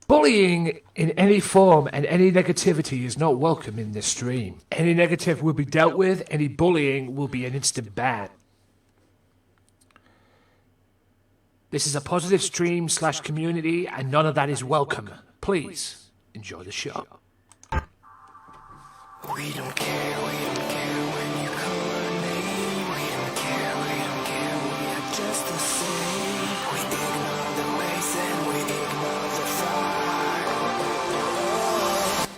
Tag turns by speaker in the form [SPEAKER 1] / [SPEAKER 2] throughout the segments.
[SPEAKER 1] Bullying in any form and any negativity is not welcome in this stream. Any negative will be dealt with, any bullying will be an instant ban. This is a positive stream / community and none of that is welcome. Please enjoy the show.
[SPEAKER 2] We don't care when you call our name. We don't care, we are just the same. We ignore the waste and we ignore the fire.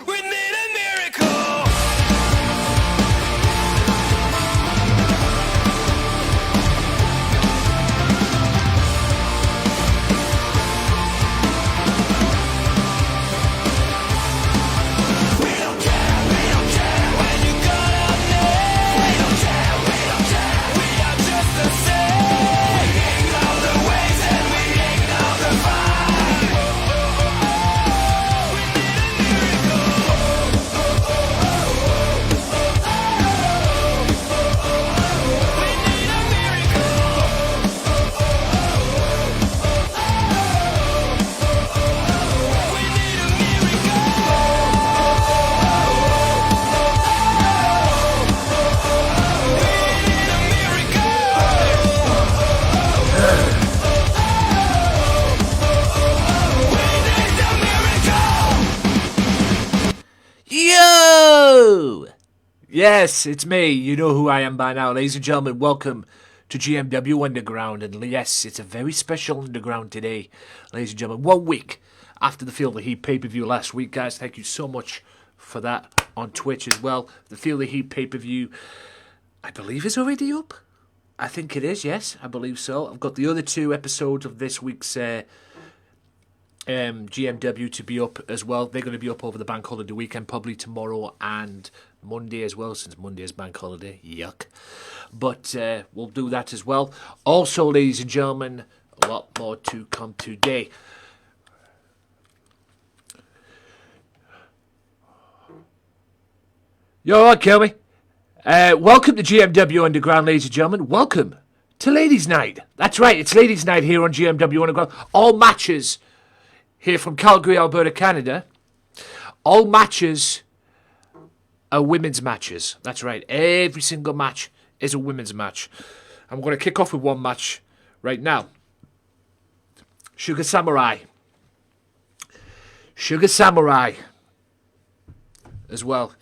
[SPEAKER 2] We need a miracle. We don't care when you call our name. We don't care, we are just the same. We ignore the waste and we ignore the fire. We need a miracle. We need a miracle. We need a
[SPEAKER 1] Yo! Yes, it's me. You know who I am by now. Ladies and gentlemen, welcome to GMW Underground. And yes, it's a very special Underground today, ladies and gentlemen. 1 week after the Feel the Heat pay-per-view last week, guys. Thank you so much for that on Twitch as well. The Feel the Heat pay-per-view, I believe, is already up. I think it is, yes. I believe so. I've got the other 2 episodes of this week's GMW to be up as well. They're going to be up over the bank holiday weekend, probably tomorrow and Monday as well, since Monday is bank holiday. Yuck. But we'll do that as well. Also, ladies and gentlemen, a lot more to come today. You alright, Kelly? Welcome to GMW Underground, ladies and gentlemen. Welcome to Ladies' Night. That's right, it's Ladies' Night here on GMW Underground. All matches here from Calgary, Alberta, Canada. All matches are women's matches. That's right, every single match is a women's match. I'm going to kick off with one match right now. Sugar Samurai. Sugar Samurai as well.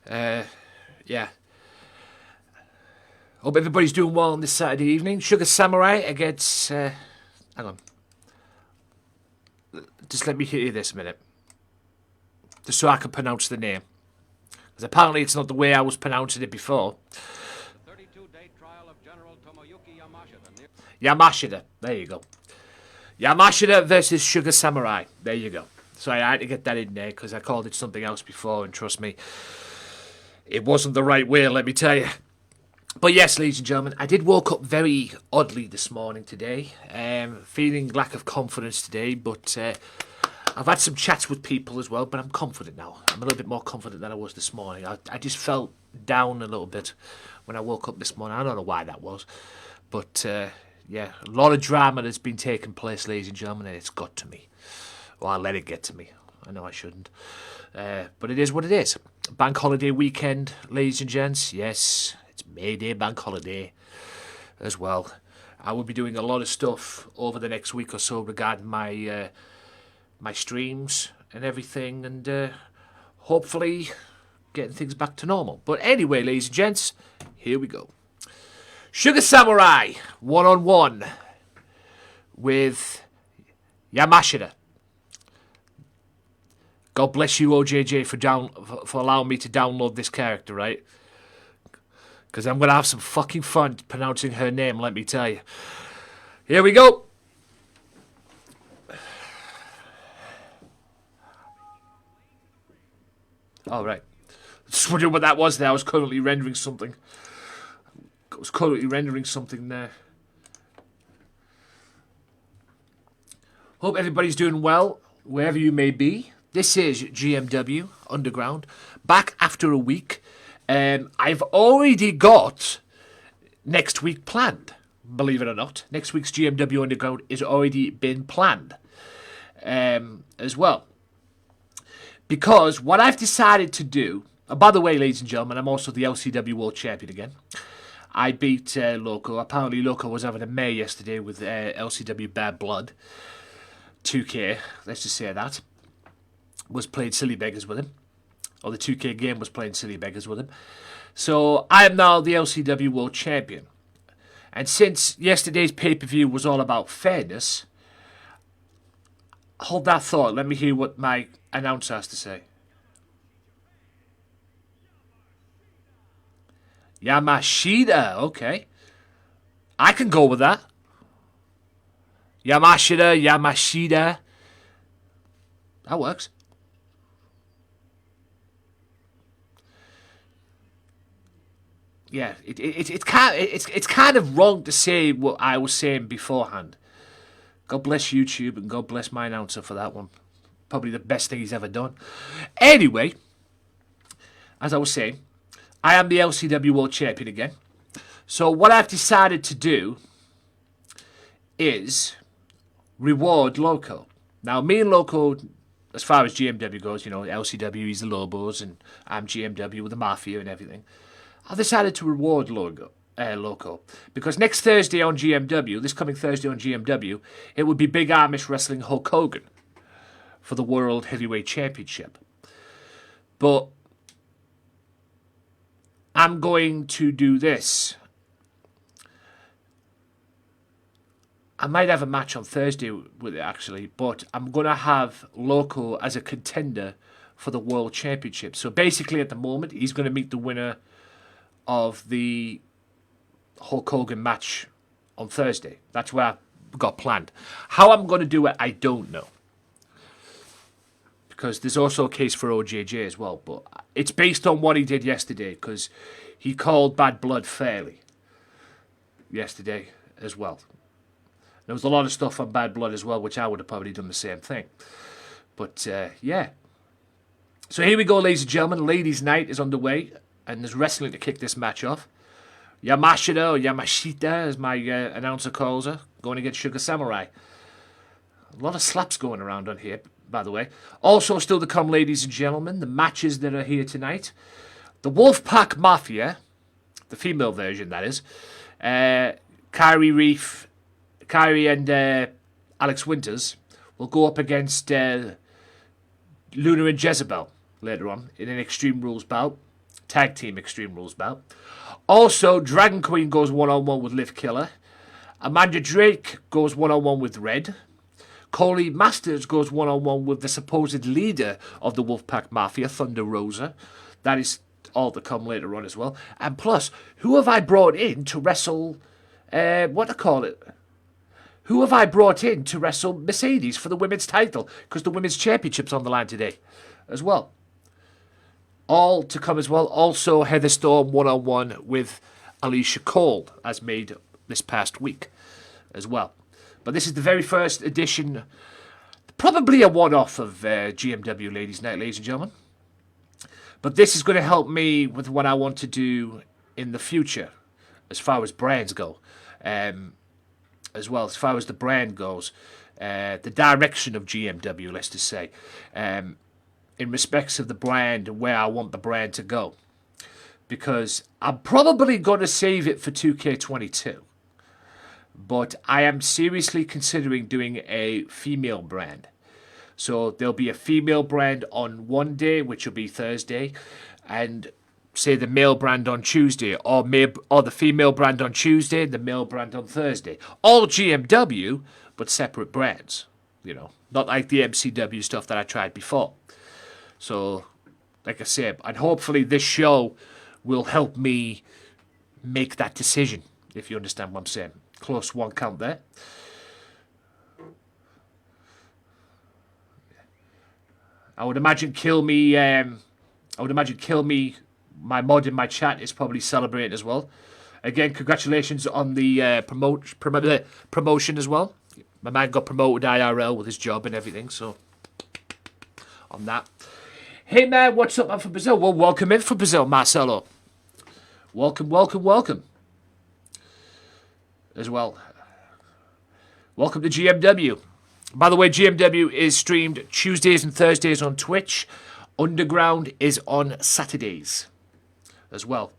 [SPEAKER 1] Yeah. Hope everybody's doing well on this Saturday evening. Sugar Samurai against... hang on. Just let me hear this a minute. Just so I can pronounce the name. Because apparently it's not the way I was pronouncing it before.
[SPEAKER 3] The 32-day trial of General Tomoyuki Yamashita.
[SPEAKER 1] Yamashita. There you go. Yamashita versus Sugar Samurai. There you go. So I had to get that in there because I called it something else before. And trust me, it wasn't the right way, let me tell you. But yes, ladies and gentlemen, I did woke up very oddly this morning today. Feeling lack of confidence today, but I've had some chats with people as well, but I'm confident now. I'm a little bit more confident than I was this morning. I just felt down a little bit when I woke up this morning. I don't know why that was. But yeah, a lot of drama that's been taking place, ladies and gentlemen, and it's got to me. Well, I let it get to me. I know I shouldn't. But it is what it is. Bank holiday weekend, ladies and gents. Yes, it's May Day bank holiday as well. I will be doing a lot of stuff over the next week or so regarding my my streams and everything, and hopefully getting things back to normal. But anyway, ladies and gents, here we go. Sugar Samurai, 1-on-1 with Yamashita. God bless you, OJJ, for allowing me to download this character, right? Because I'm going to have some fucking fun pronouncing her name, let me tell you. Here we go. All right. Just wondering what that was there. I was currently rendering something. There. Hope everybody's doing well, wherever you may be. This is GMW Underground, back after a week. I've already got next week planned, believe it or not. Next week's GMW Underground is already been planned as well. Because what I've decided to do, by the way, ladies and gentlemen, I'm also the LCW World Champion again. I beat Loco. Apparently Loco was having a mare yesterday with LCW Bad Blood. 2K, let's just say that, was playing silly beggars with him. Or the 2K game was playing silly beggars with him. So I am now the LCW World Champion. And since yesterday's pay-per-view was all about fairness, hold that thought. Let me hear what my announcer has to say. Yamashita, okay. I can go with that. Yamashita. That works. Yeah, it's kind of wrong to say what I was saying beforehand. God bless YouTube and God bless my announcer for that one. Probably the best thing he's ever done. Anyway, as I was saying, I am the LCW World Champion again. So what I've decided to do is reward Loco. Now, me and Loco, as far as GMW goes, you know, LCW, he's the Lobos, and I'm GMW with the Mafia and everything. I've decided to reward Loco. Because next Thursday on GMW, this coming Thursday on GMW, it would be Big Amish wrestling Hulk Hogan for the World Heavyweight Championship. But I'm going to do this. I might have a match on Thursday with it, actually, but I'm going to have Loco as a contender for the World Championship. So basically, at the moment, he's going to meet the winner of the Hulk Hogan match on Thursday. That's what I've got planned. How I'm going to do it, I don't know. Because there's also a case for OJJ as well. But it's based on what he did yesterday, because he called Bad Blood fairly yesterday as well. There was a lot of stuff on Bad Blood as well, which I would have probably done the same thing. But, yeah. So here we go, ladies and gentlemen. Ladies' night is underway. And there's wrestling to kick this match off. Yamashita, or Yamashita, as my announcer calls her, going against Sugar Samurai. A lot of slaps going around on here, by the way. Also still to come, ladies and gentlemen, the matches that are here tonight. The Wolfpack Mafia, the female version, that is. Kyrie and Alex Winters will go up against Luna and Jezebel later on in an Extreme Rules bout. Tag Team Extreme Rules bout. Also, Dragon Queen goes one-on-one with Liv Killer. Amanda Drake goes one-on-one with Red. Coley Masters goes one-on-one with the supposed leader of the Wolfpack Mafia, Thunder Rosa. That is all to come later on as well. And plus, who have I brought in to wrestle... what to call it? Who have I brought in to wrestle Mercedes for the women's title? Because the women's championship's on the line today as well. All to come as well. Also, Heather Storm one-on-one with Alicia Cole, as made this past week as well. But this is the very first edition, probably a one-off of GMW Ladies Night, ladies and gentlemen. But this is going to help me with what I want to do in the future, as far as brands go. As well, as far as the brand goes. The direction of GMW, let's just say. In respects of the brand and where I want the brand to go. Because I'm probably going to save it for 2K22. But I am seriously considering doing a female brand. So there'll be a female brand on one day, which will be Thursday. And say the male brand on Tuesday. Or the female brand on Tuesday and the male brand on Thursday. All GMW, but separate brands. You know, not like the MCW stuff that I tried before. So, like I said, and hopefully this show will help me make that decision, if you understand what I'm saying. Close one count there. I would imagine Kill Me, my mod in my chat is probably celebrating as well. Again, congratulations on the promotion as well. My man got promoted IRL with his job and everything, so on that. Hey man, what's up man from Brazil? Well, welcome in from Brazil, Marcelo. Welcome as well. Welcome to GMW. By the way, GMW is streamed Tuesdays and Thursdays on Twitch. Underground is on Saturdays as well.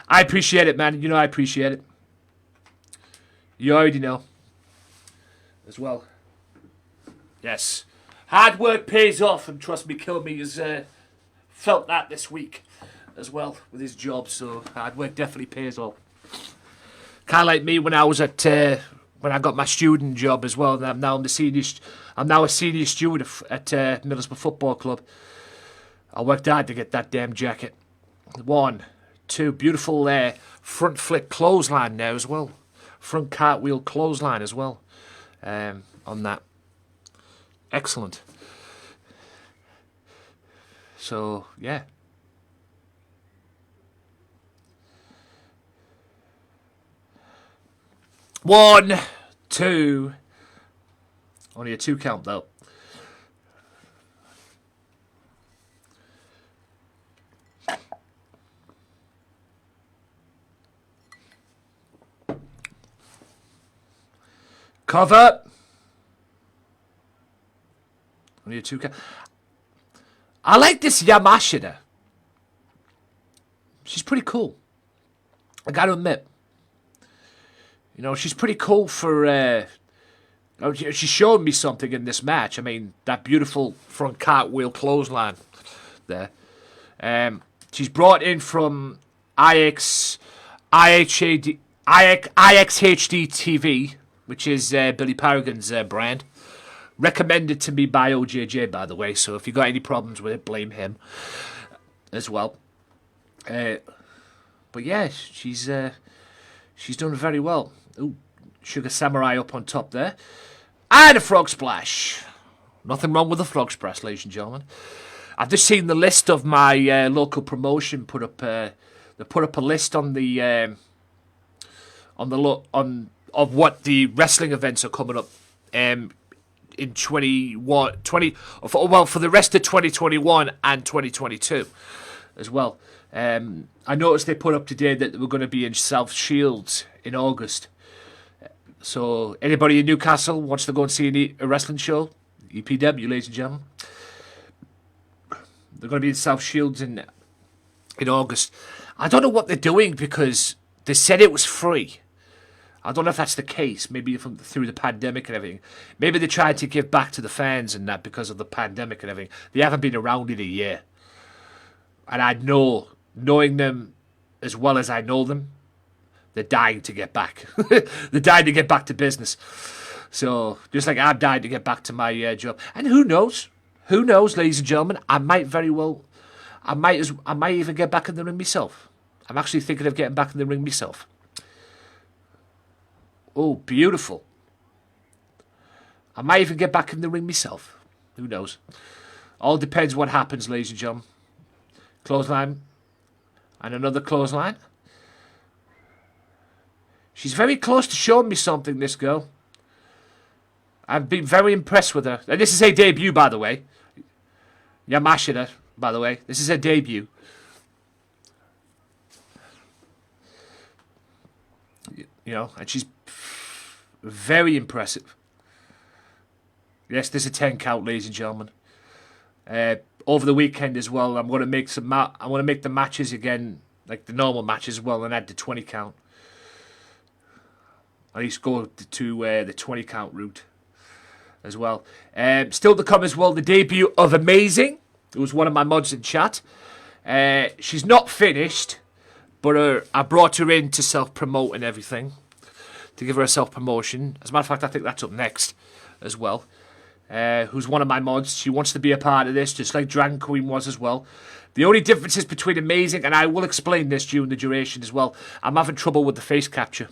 [SPEAKER 1] I appreciate it, man. You know I appreciate it. You already know. As well. Yes. Hard work pays off, and trust me, Kilby has felt that this week as well with his job, so hard work definitely pays off. Kind of like me when I was at when I got my student job as well. And I'm now a senior steward at Middlesbrough Football Club. I worked hard to get that damn jacket. 1, 2, beautiful front flip clothesline there as well. Front cartwheel clothesline as well on that. Excellent. So, yeah. One, 2. Only a 2 count though. Cover. Only a 2 count. I like this Yamashita. She's pretty cool. I gotta admit. You know, she's pretty cool for... she showed me something in this match. I mean, that beautiful front cartwheel clothesline there. She's brought in from IXHD TV, which is Billy Paragon's brand. Recommended to me by OJJ, by the way, so if you got any problems with it, blame him as well. But yeah, she's done very well. Ooh, Sugar Samurai up on top there. And a frog splash. Nothing wrong with a frog splash, ladies and gentlemen. I've just seen the list of my local promotion put up. They put up a list on the of what the wrestling events are coming up in for the rest of 2021 and 2022 as well. I noticed they put up today that they were going to be in South Shields in August. So anybody in Newcastle wants to go and see a wrestling show, EPW, ladies and gentlemen, they're going to be in South Shields in August. I don't know what they're doing because they said it was free. I don't know if that's the case. Maybe through the pandemic and everything. Maybe they tried to give back to the fans and that because of the pandemic and everything. They haven't been around in a year. And I know, knowing them as well as I know them, they're dying to get back. They're dying to get back to business. So, just like I'm dying to get back to my job. And who knows? Who knows, ladies and gentlemen? I might even get back in the ring myself. I'm actually thinking of getting back in the ring myself. Oh, beautiful. I might even get back in the ring myself. Who knows? All depends what happens, ladies and gentlemen. Clothesline. And another clothesline. She's very close to showing me something, this girl. I've been very impressed with her. And this is her debut, by the way. Yamashita, by the way. This is her debut. You know, and she's very impressive. Yes, this is a 10 count, ladies and gentlemen. Over the weekend as well, I'm going to make the matches again, like the normal matches as well, and add the 20 count. At least go to the 20 count route as well. Still to come as well, the debut of Amazing. It was one of my mods in chat. She's not finished, but I brought her in to self-promote and everything. To give her a self-promotion. As a matter of fact, I think that's up next as well. Who's one of my mods. She wants to be a part of this, just like Dragon Queen was as well. The only differences between Amazing, and I will explain this during the duration as well, I'm having trouble with the face capture.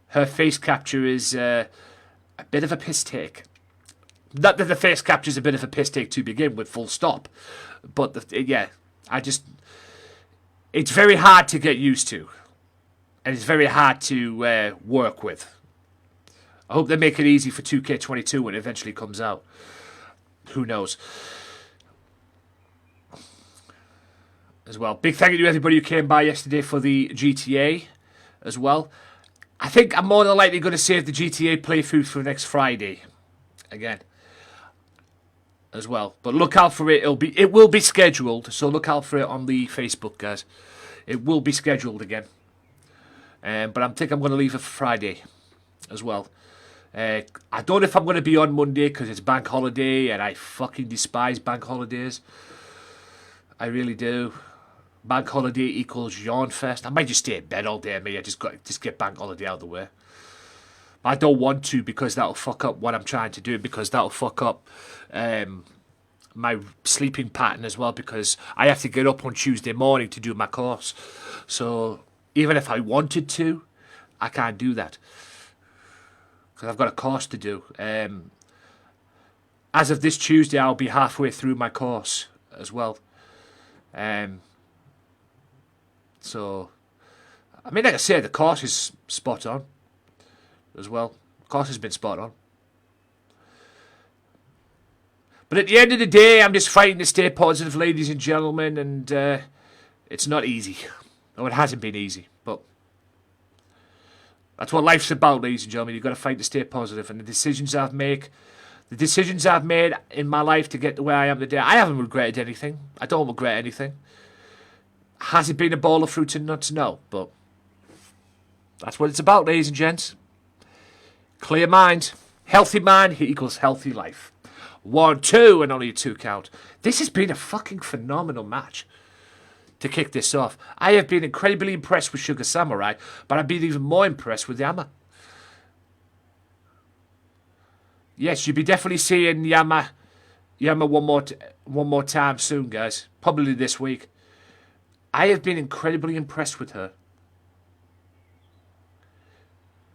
[SPEAKER 1] Her face capture is a bit of a piss take. Not that the face capture is a bit of a piss take to begin with, full stop. But, it's very hard to get used to. And it's very hard to work with. I hope they make it easy for 2K22 when it eventually comes out. Who knows? As well. Big thank you to everybody who came by yesterday for the GTA as well. I think I'm more than likely going to save the GTA playthrough for next Friday. Again. as well. But look out for it. It will be scheduled. So look out for it on the Facebook, guys. It will be scheduled again. But I think I'm going to leave it for Friday as well. I don't know if I'm going to be on Monday because it's bank holiday and I fucking despise bank holidays. I really do. Bank holiday equals yawn fest. I might just stay in bed all day, mate. I just get bank holiday out of the way. I don't want to because that'll fuck up what I'm trying to do, because that'll fuck up my sleeping pattern as well, because I have to get up on Tuesday morning to do my course. So even if I wanted to, I can't do that because I've got a course to do. As of this Tuesday, I'll be halfway through my course as well. So, I mean, like I say, the course is spot on as well. The course has been spot on. But at the end of the day, I'm just fighting to stay positive, ladies and gentlemen, and it's not easy. No, it hasn't been easy, but that's what life's about, ladies and gentlemen. You've got to fight to stay positive, and the decisions I've made in my life to get to where I am today, I haven't regretted anything. I don't regret anything. Has it been a ball of fruits and nuts? No, but that's what it's about, ladies and gents. Clear mind. Healthy mind equals healthy life. 1, 2, and only a 2 count. This has been a fucking phenomenal match to kick this off. I have been incredibly impressed with Sugar Samurai, but I've been even more impressed with Yama. Yes, you'll be definitely seeing Yama one more time soon, guys. Probably this week. I have been incredibly impressed with her.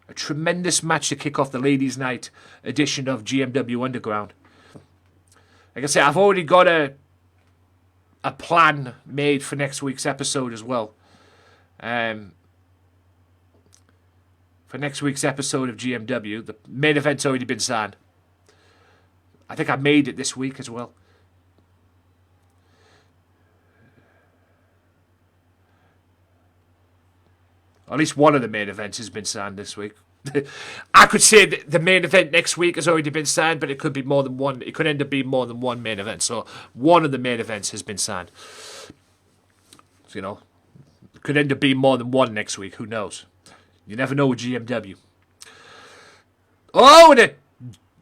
[SPEAKER 1] A tremendous match to kick off the Ladies' Night edition of GMW Underground. Like I say, I've already got a plan made for next week's episode as well. For next week's episode of GMW, the main event's already been signed. I think I made it this week as well. At least one of the main events has been signed this week. I could say that the main event next week has already been signed, but it could be more than one. It could end up being more than one main event. So one of the main events has been signed. So, it could end up being more than one next week. Who knows? You never know with GMW. Oh, and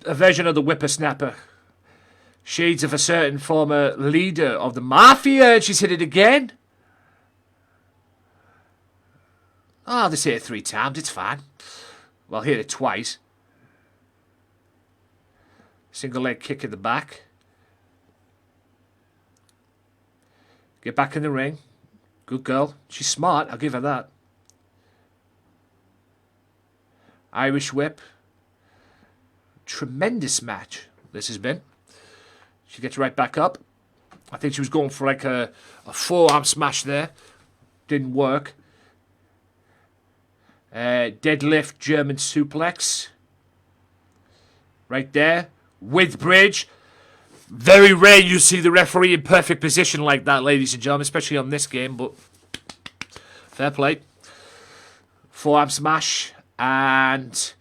[SPEAKER 1] a version of the whippersnapper. Shades of a certain former leader of the mafia, and she's hit it again. Oh, they hit it 3 times, it's fine. Well, hit it twice. Single leg kick in the back. Get back in the ring. Good girl. She's smart, I'll give her that. Irish whip. Tremendous match this has been. She gets right back up. I think she was going for like a forearm smash there. Didn't work. Deadlift German suplex. Right there. With bridge. Very rare you see the referee in perfect position like that, ladies and gentlemen. Especially on this game, but fair play. Forearm smash. And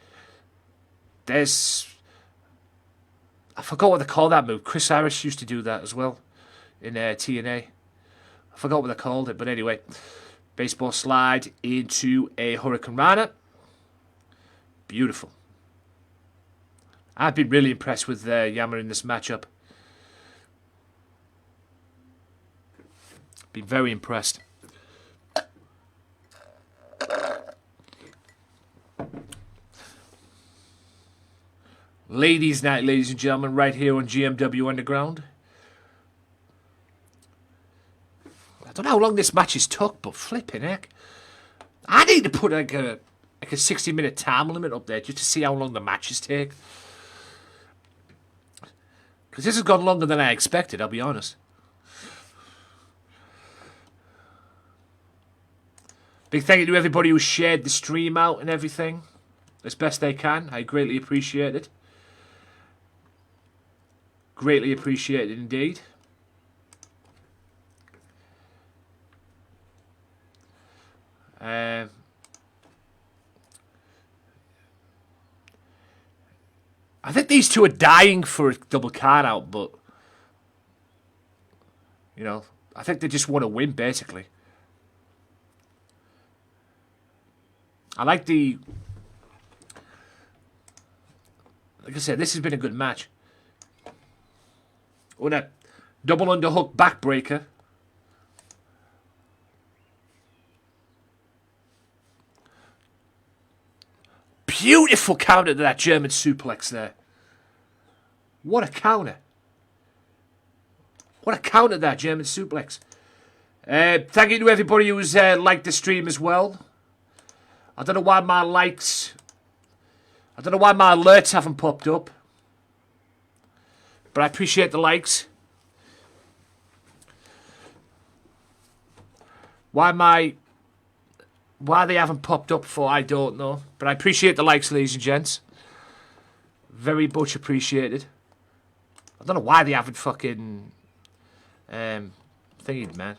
[SPEAKER 1] there's... I forgot what they call that move. Chris Harris used to do that as well in TNA. I forgot what they called it, but anyway. Baseball slide into a Hurricane Rana. Beautiful. I've been really impressed with Yama in this matchup. Been very impressed. Ladies' Night, ladies and gentlemen, right here on GMW Underground. I don't know how long this match has took, but flipping heck. I need to put like a 60-minute time limit up there just to see how long the matches take. Because this has gone longer than I expected, I'll be honest. Big thank you to everybody who shared the stream out and everything as best they can. I greatly appreciate it. Greatly appreciate it indeed. I think these two are dying for a double count out, but You know, I think they just want to win, basically. I like the... Like I said, this has been a good match. On a double underhook backbreaker. Beautiful counter to that German suplex there. What a counter. What a counter to that German suplex. Thank you to everybody who's liked the stream as well. I don't know why my likes... I don't know why my alerts haven't popped up. But I appreciate the likes. Why they haven't popped up for, I don't know. But I appreciate the likes, ladies and gents. Very much appreciated. I don't know why they haven't fucking... thingied, man.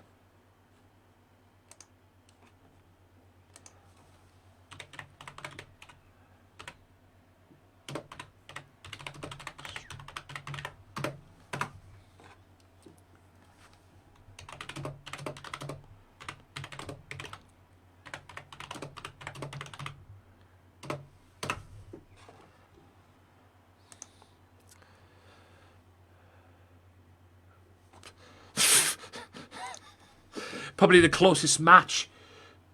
[SPEAKER 1] Probably the closest match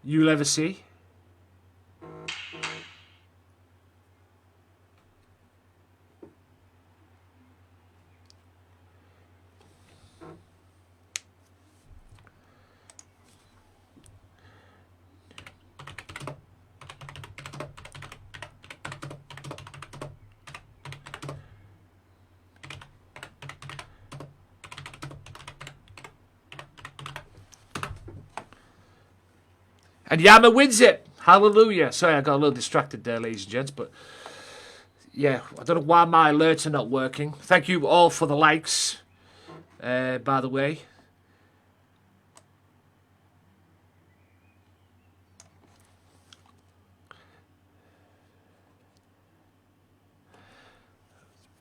[SPEAKER 1] you'll ever see. And Yama wins it. Hallelujah. Sorry, I got a little distracted there, ladies and gents. But, yeah, I don't know why my alerts are not working. Thank you all for the likes, by the way.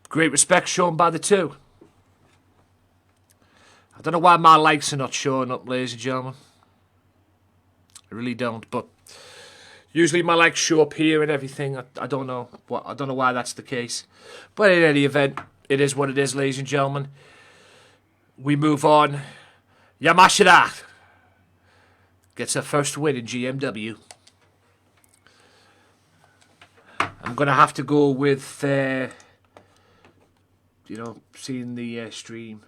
[SPEAKER 1] Great respect shown by the two. I don't know why my likes are not showing up, ladies and gentlemen. I really don't, but usually my likes show up here and everything. I don't know why that's the case. But in any event, it is what it is, ladies and gentlemen. We move on. Yamashita gets her first win in GMW. I'm gonna have to go with seeing the stream.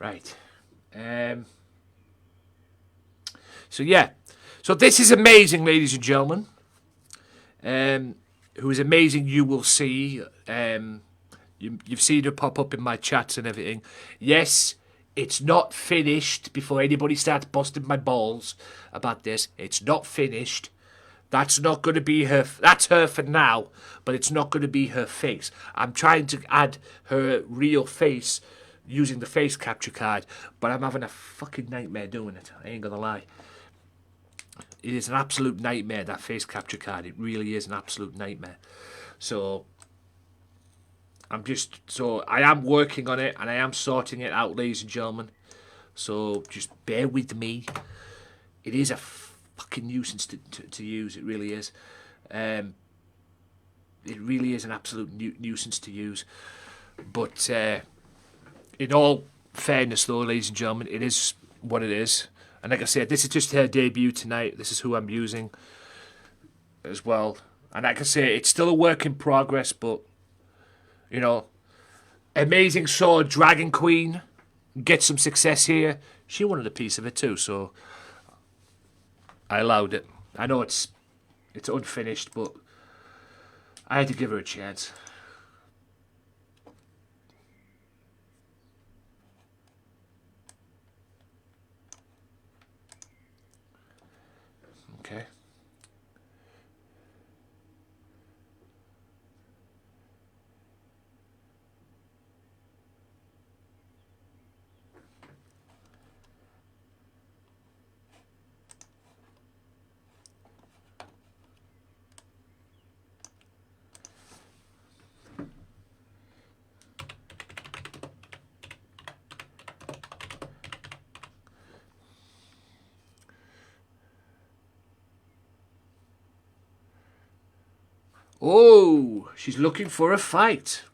[SPEAKER 1] Right. So yeah. So this is amazing, ladies and gentlemen. Who is amazing, you will see. You've seen her pop up in my chats and everything. Yes, it's not finished. Before anybody starts busting my balls about this, it's not finished. That's not going to be her. That's her for now, but it's not going to be her face. I'm trying to add her real face using the face capture card, but I'm having a fucking nightmare doing it. I ain't gonna lie. It is an absolute nightmare, that face capture card. It really is an absolute nightmare. So I am working on it and I am sorting it out, ladies and gentlemen. So just bear with me. It is a fucking nuisance to use. It really is. It really is an absolute nuisance to use. But in all fairness, though, ladies and gentlemen, it is what it is. And like I said, this is just her debut tonight. This is who I'm using as well. And like I say, it's still a work in progress, but, you know, Amazing Sword Dragon Queen gets some success here. She wanted a piece of it too, so I allowed it. I know it's unfinished, but I had to give her a chance. Okay. Oh, she's looking for a fight.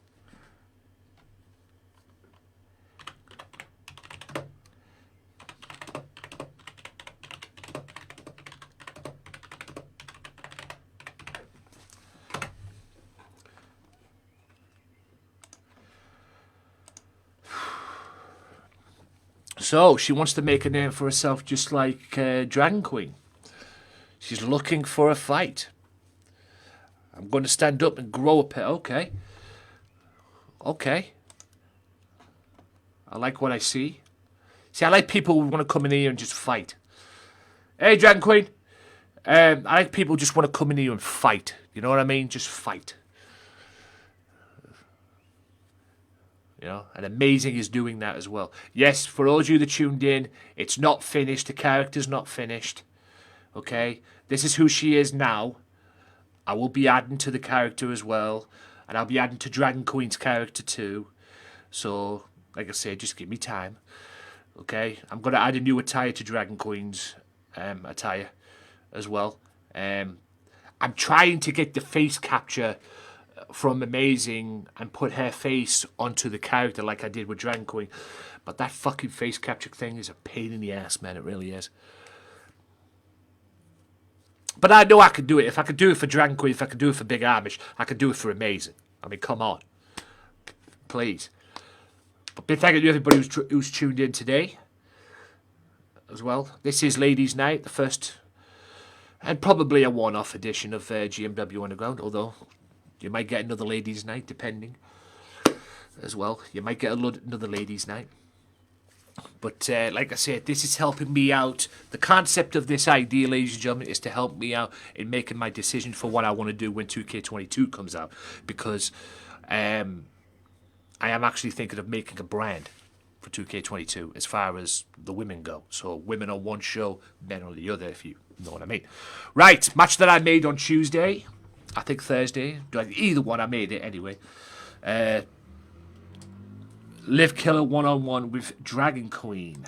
[SPEAKER 1] So she wants to make a name for herself just like Dragon Queen. She's looking for a fight. I'm going to stand up and grow a pet. Okay. Okay. I like what I see. See, I like people who want to come in here and just fight. Hey, Dragon Queen. I like people who just want to come in here and fight. You know what I mean? Just fight. You know, and Amazing is doing that as well. Yes, for all of you that tuned in, it's not finished. The character's not finished. Okay? This is who she is now. I will be adding to the character as well. And I'll be adding to Dragon Queen's character too. So, like I said, just give me time. Okay? I'm going to add a new attire to Dragon Queen's attire as well. I'm trying to get the face capture from Amazing and put her face onto the character like I did with Dragon Queen. But that fucking face capture thing is a pain in the ass, man. It really is. But I know I could do it. If I could do it for Dragon Queen, if I could do it for Big Amish, I could do it for Amazing. I mean, come on. Please. But big thank you to everybody who's tuned in today as well. This is Ladies' Night, the first and probably a one-off edition of GMW Underground, although you might get another Ladies' Night, depending as well. You might get another Ladies' Night. But like I said, this is helping me out. The concept of this idea, ladies and gentlemen, is to help me out in making my decision for what I want to do when 2K22 comes out. Because I am actually thinking of making a brand for 2K22 as far as the women go. So women on one show, men on the other, if you know what I mean. Right, match that I made on Tuesday. I think Thursday. Either one, I made it anyway. Liv Killer 1-on-1 with Dragon Queen.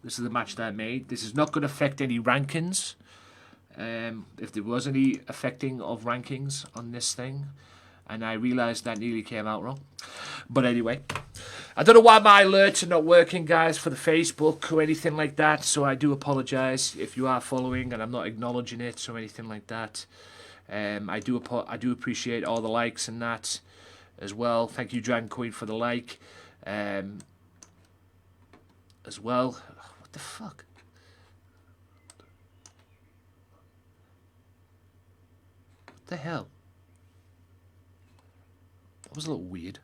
[SPEAKER 1] This is the match that I made. This is not going to affect any rankings. If there was any affecting of rankings on this thing. And I realised that nearly came out wrong. But anyway. I don't know why my alerts are not working, guys, for the Facebook or anything like that. So I do apologise if you are following and I'm not acknowledging it or anything like that. I do appreciate all the likes and that as well. Thank you, Dragon Queen, for the like. As well. What the fuck? What the hell? That was a little weird.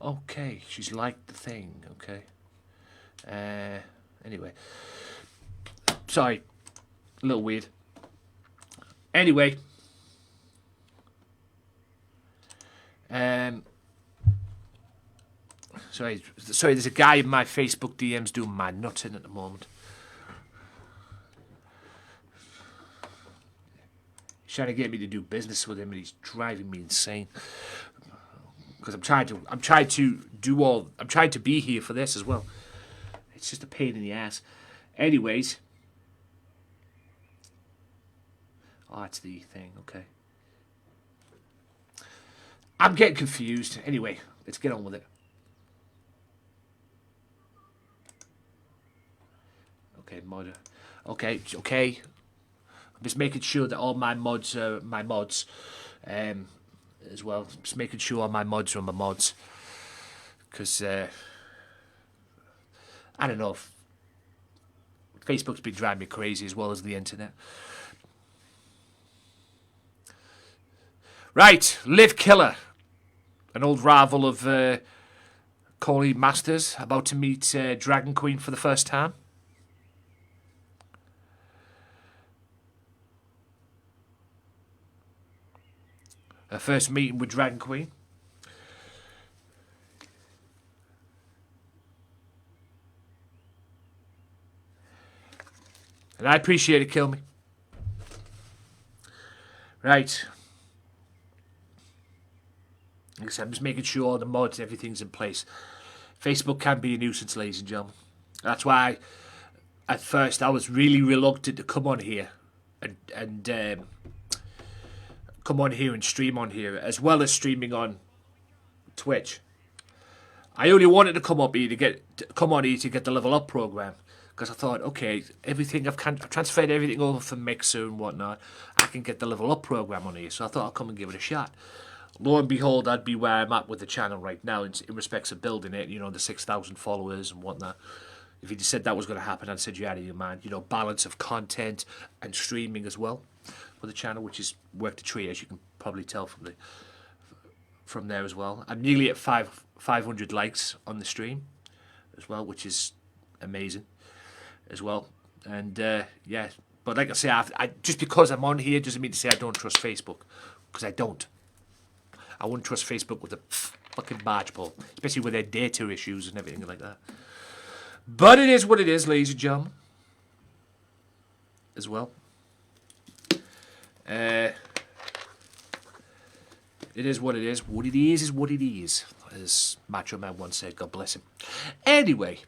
[SPEAKER 1] Okay, she's liked the thing. Okay. Anyway. Sorry. A little weird. Anyway. Sorry, there's a guy in my Facebook DMs doing my nutting at the moment. He's trying to get me to do business with him and he's driving me insane. Because I'm trying to be here for this as well. It's just a pain in the ass. Anyways. Oh, that's the thing, okay. I'm getting confused. Anyway, let's get on with it. Okay, mod. Okay. I'm just making sure that all my mods are my mods. As well. Just making sure all my mods are my mods. Because, I don't know. Facebook's been driving me crazy as well as the internet. Right, Liv Killer. An old rival of Coley Masters about to meet Dragon Queen for the first time. Her first meeting with Dragon Queen. And I appreciate it, kill me. Right. Like I said, I'm just making sure all the mods, everything's in place. Facebook can be a nuisance, ladies and gentlemen. That's why, at first, I was really reluctant to come on here and come on here and stream on here, as well as streaming on Twitch. I only wanted to come up here to come on here to get the level up program. Because I thought, okay, everything I've transferred everything over from Mixer and whatnot, I can get the level up program on here. So I thought I'll come and give it a shot. Lo and behold, I'd be where I'm at with the channel right now in respects of building it. You know, the 6,000 followers and whatnot. If you just said that was going to happen, I'd said you're out of your mind. You know, balance of content and streaming as well for the channel, which is work to tree, as you can probably tell from there as well. I'm nearly at 500 likes on the stream as well, which is amazing as well. And yeah, but like I say, I just because I'm on here doesn't mean to say I don't trust Facebook, because I don't. I wouldn't trust Facebook with a fucking barge pole, especially with their data issues and everything like that. But it is what it is, ladies and gentlemen, as well. It is what it is. What it is what it is, as Macho Man once said. God bless him. Anyway,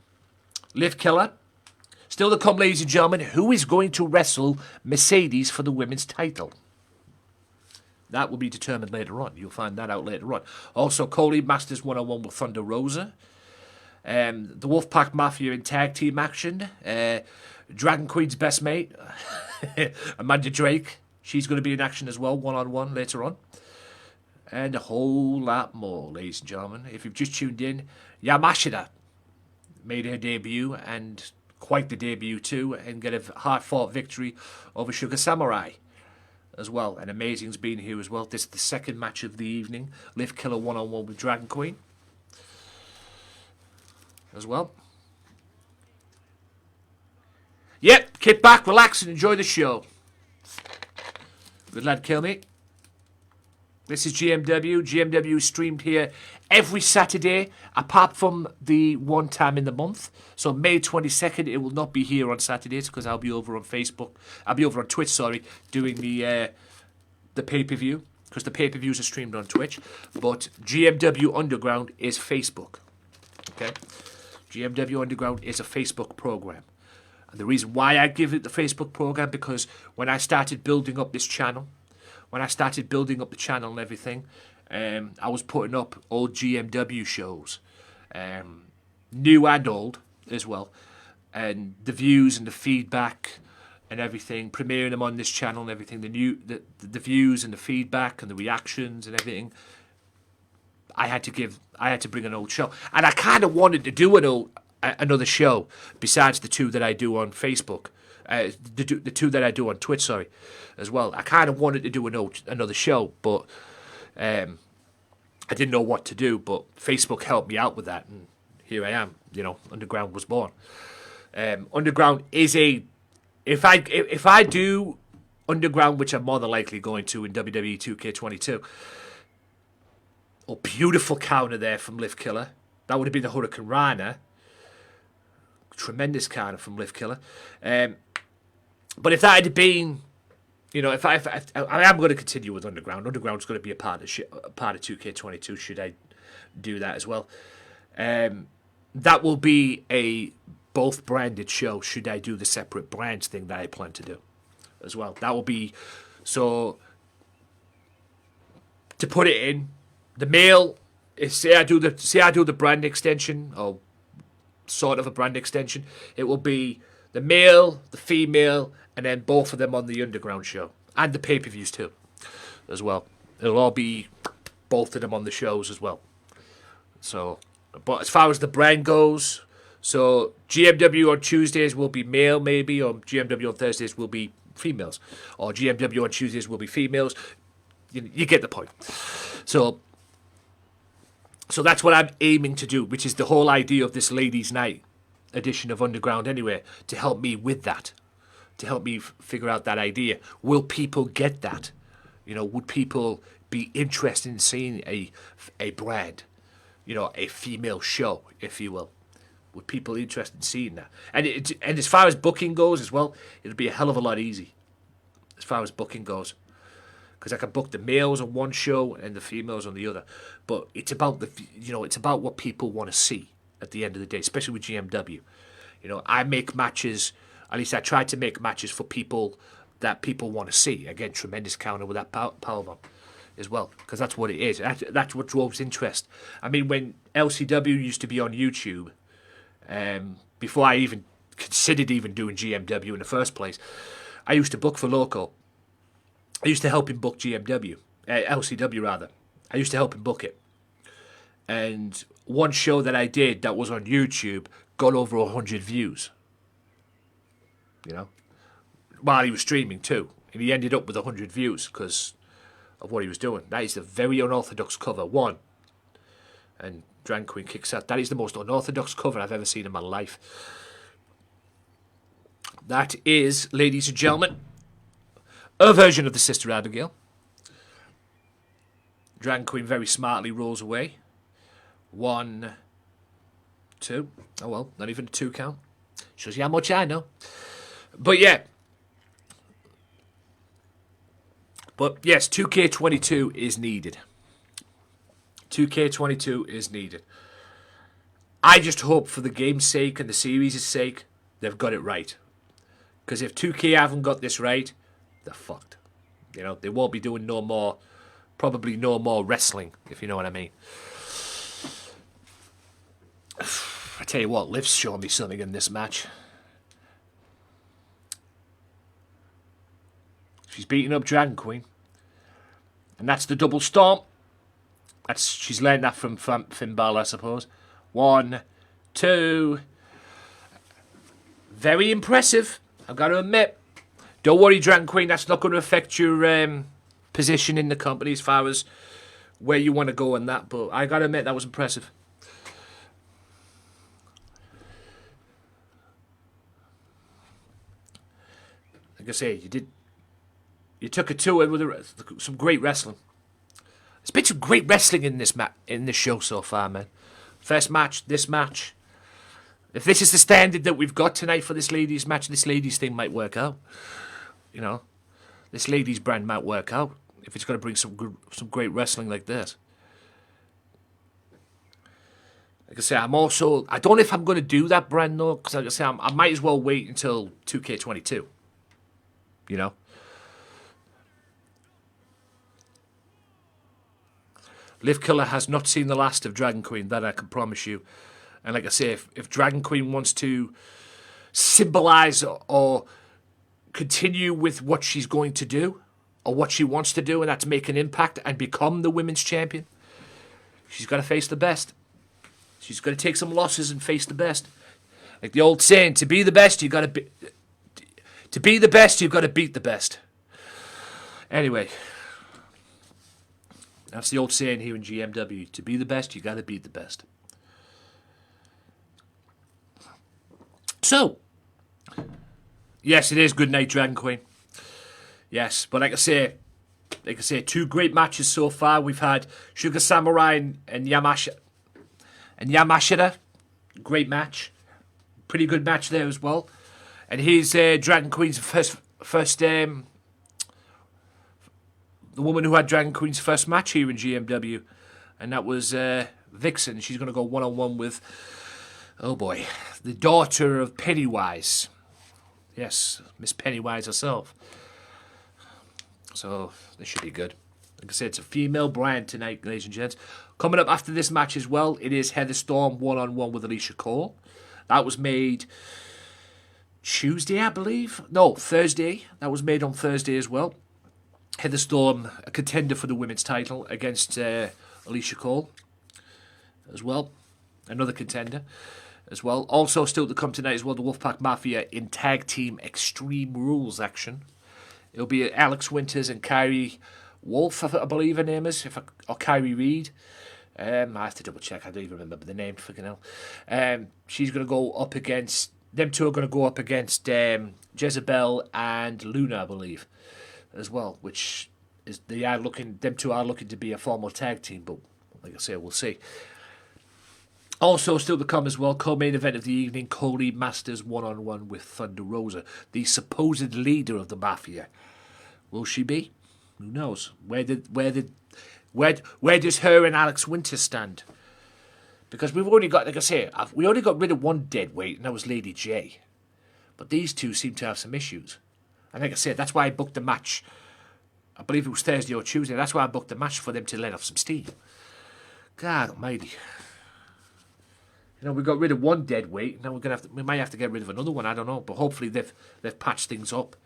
[SPEAKER 1] Liv Killer. Still to come, ladies and gentlemen, who is going to wrestle Mercedes for the women's title? That will be determined later on. You'll find that out later on. Also, Coley Masters one-on-one with Thunder Rosa. The Wolfpack Mafia in tag team action. Dragon Queen's best mate, Amanda Drake. She's going to be in action as well, one-on-one later on. And a whole lot more, ladies and gentlemen. If you've just tuned in, Yamashita made her debut, and quite the debut too, and get a hard-fought victory over Sugar Samurai as well. And Amazing's been here as well. This is the second match of the evening. Liv Killer one-on-one with Dragon Queen as well. Yep, kick back, relax, and enjoy the show. Good lad, kill me. This is GMW. GMW is streamed here every Saturday, apart from the one time in the month. So May 22nd, it will not be here on Saturdays because I'll be over on Facebook. I'll be over on Twitch, sorry, doing the pay-per-view, because the pay-per-views are streamed on Twitch. But GMW Underground is Facebook. Okay? GMW Underground is a Facebook program. And the reason why I give it the Facebook program, because when I started building up this channel, when I started building up the channel and everything, I was putting up old GMW shows, new and old as well, and the views and the feedback and everything, premiering them on this channel and everything, the views and the feedback and the reactions and everything. I had to bring an old show, and I kind of wanted to do another show besides the two that I do on Facebook. The two that I do on Twitch, sorry, as well. I kind of wanted to do another show, but I didn't know what to do. But Facebook helped me out with that, and here I am. You know, Underground was born. Underground is if I do Underground, which I'm more than likely going to in WWE 2K22. Oh, beautiful counter there from Liv Killer. That would have been the Hurricane Rana. Tremendous counter from Liv Killer. But if that had been, you know, if I am going to continue with Underground. Underground's going to be a part of 2K22. Should I do that as well? That will be a both branded show. Should I do the separate brands thing that I plan to do as well? That will be so. To put it in, the male. Say I do the brand extension, or sort of a brand extension. It will be the male, the female, and then both of them on the Underground show. And the pay-per-views too, as well. It'll all be both of them on the shows as well. So, but as far as the brand goes, so GMW on Tuesdays will be male maybe, or GMW on Thursdays will be females. Or GMW on Tuesdays will be females. You get the point. So So that's what I'm aiming to do, which is the whole idea of this Ladies' Night edition of Underground anyway, to help me with that, to help me figure out that idea. Will people get that? You know, would people be interested in seeing a brand, you know, a female show, if you will? Would people interested in seeing that? And as far as booking goes as well, it'll be a hell of a lot easy as far as booking goes, because I can book the males on one show and the females on the other. But it's about it's about what people want to see at the end of the day, especially with GMW. You know, I make matches, at least I try to make matches for people that people want to see. Again, tremendous counter with that powerbomb as well, because that's what it is. That's what drove interest. I mean, when LCW used to be on YouTube, before I even considered even doing GMW in the first place, I used to book for Loco. I used to help him book GMW, LCW rather. I used to help him book it. And one show that I did that was on YouTube got over 100 views. You know, while he was streaming too. And he ended up with 100 views because of what he was doing. That is a very unorthodox cover. One. And Drag Queen kicks out. That is the most unorthodox cover I've ever seen in my life. That is, ladies and gentlemen, a version of the Sister Abigail. Drag Queen very smartly rolls away. 1, 2. Oh well, not even a 2 count. Shows you how much I know. But yeah. But yes, 2K22 is needed. 2K22 is needed. I just hope for the game's sake and the series' sake, they've got it right. Because if 2K haven't got this right, they're fucked. You know, they won't be doing probably no more wrestling, if you know what I mean. I tell you what, Liv's showing me something in this match. She's beating up Dragon Queen. And that's the double stomp. She's learned that from Finn Balor, I suppose. 1, 2. Very impressive, I've got to admit. Don't worry, Dragon Queen, that's not going to affect your position in the company as far as where you want to go and that. But I got to admit, that was impressive. Like I say, you took it to it with some great wrestling. There's been some great wrestling in this show so far, man. First match, this match. If this is the standard that we've got tonight for this ladies match, this ladies thing might work out. You know, this ladies brand might work out if it's going to bring some great wrestling like this. Like I say, I don't know if I'm going to do that brand though, because like I say, I might as well wait until 2K22. You know. Liv Killer has not seen the last of Dragon Queen, that I can promise you. And like I say, if Dragon Queen wants to symbolise or continue with what she's going to do, or what she wants to do, and that's make an impact and become the women's champion, she's got to face the best. She's got to take some losses and face the best. Like the old saying, to be the best, you've got to be... To be the best, you've got to beat the best. Anyway... That's the old saying here in GMW. To be the best, you got to beat the best. So, yes, it is good night, Dragon Queen. Yes, but like I say, 2 great matches so far. We've had Sugar Samurai and Yamashita. Great match. Pretty good match there as well. And here's Dragon Queen's first the woman who had Dragon Queen's first match here in GMW, and that was Vixen. She's going to go one-on-one with, oh boy, the daughter of Pennywise. Yes, Miss Pennywise herself. So, this should be good. Like I said, it's a female brand tonight, ladies and gents. Coming up after this match as well, it is Heather Storm one-on-one with Alicia Cole. That was made Tuesday, I believe. No, Thursday. That was made on Thursday as well. Heather Storm, a contender for the women's title against Alicia Cole as well. Another contender as well. Also still to come tonight as well, the Wolfpack Mafia in Tag Team Extreme Rules action. It'll be Alex Winters and Kyrie Wolf, I believe her name is, or Kyrie Reed, I have to double check. I don't even remember the name. Freaking hell. She's going to go up against. Them two are going to go up against Jezebel and Luna, I believe, as well. Which is them two are looking to be a formal tag team, but like I say, we'll see. Also, still to come as well, co-main event of the evening, Cody Masters one-on-one with Thunder Rosa, the supposed leader of the Mafia. Will she be? Who knows? Where does her and Alex Winter stand? Because we've only got, like I say, we only got rid of one dead weight, and that was Lady J. But these two seem to have some issues. And like I said, that's why I booked the match. I believe it was Thursday or Tuesday. That's why I booked the match, for them to let off some steam. God almighty. You know, we got rid of one dead weight. Now we might have to get rid of another one. I don't know, but hopefully they've patched things up.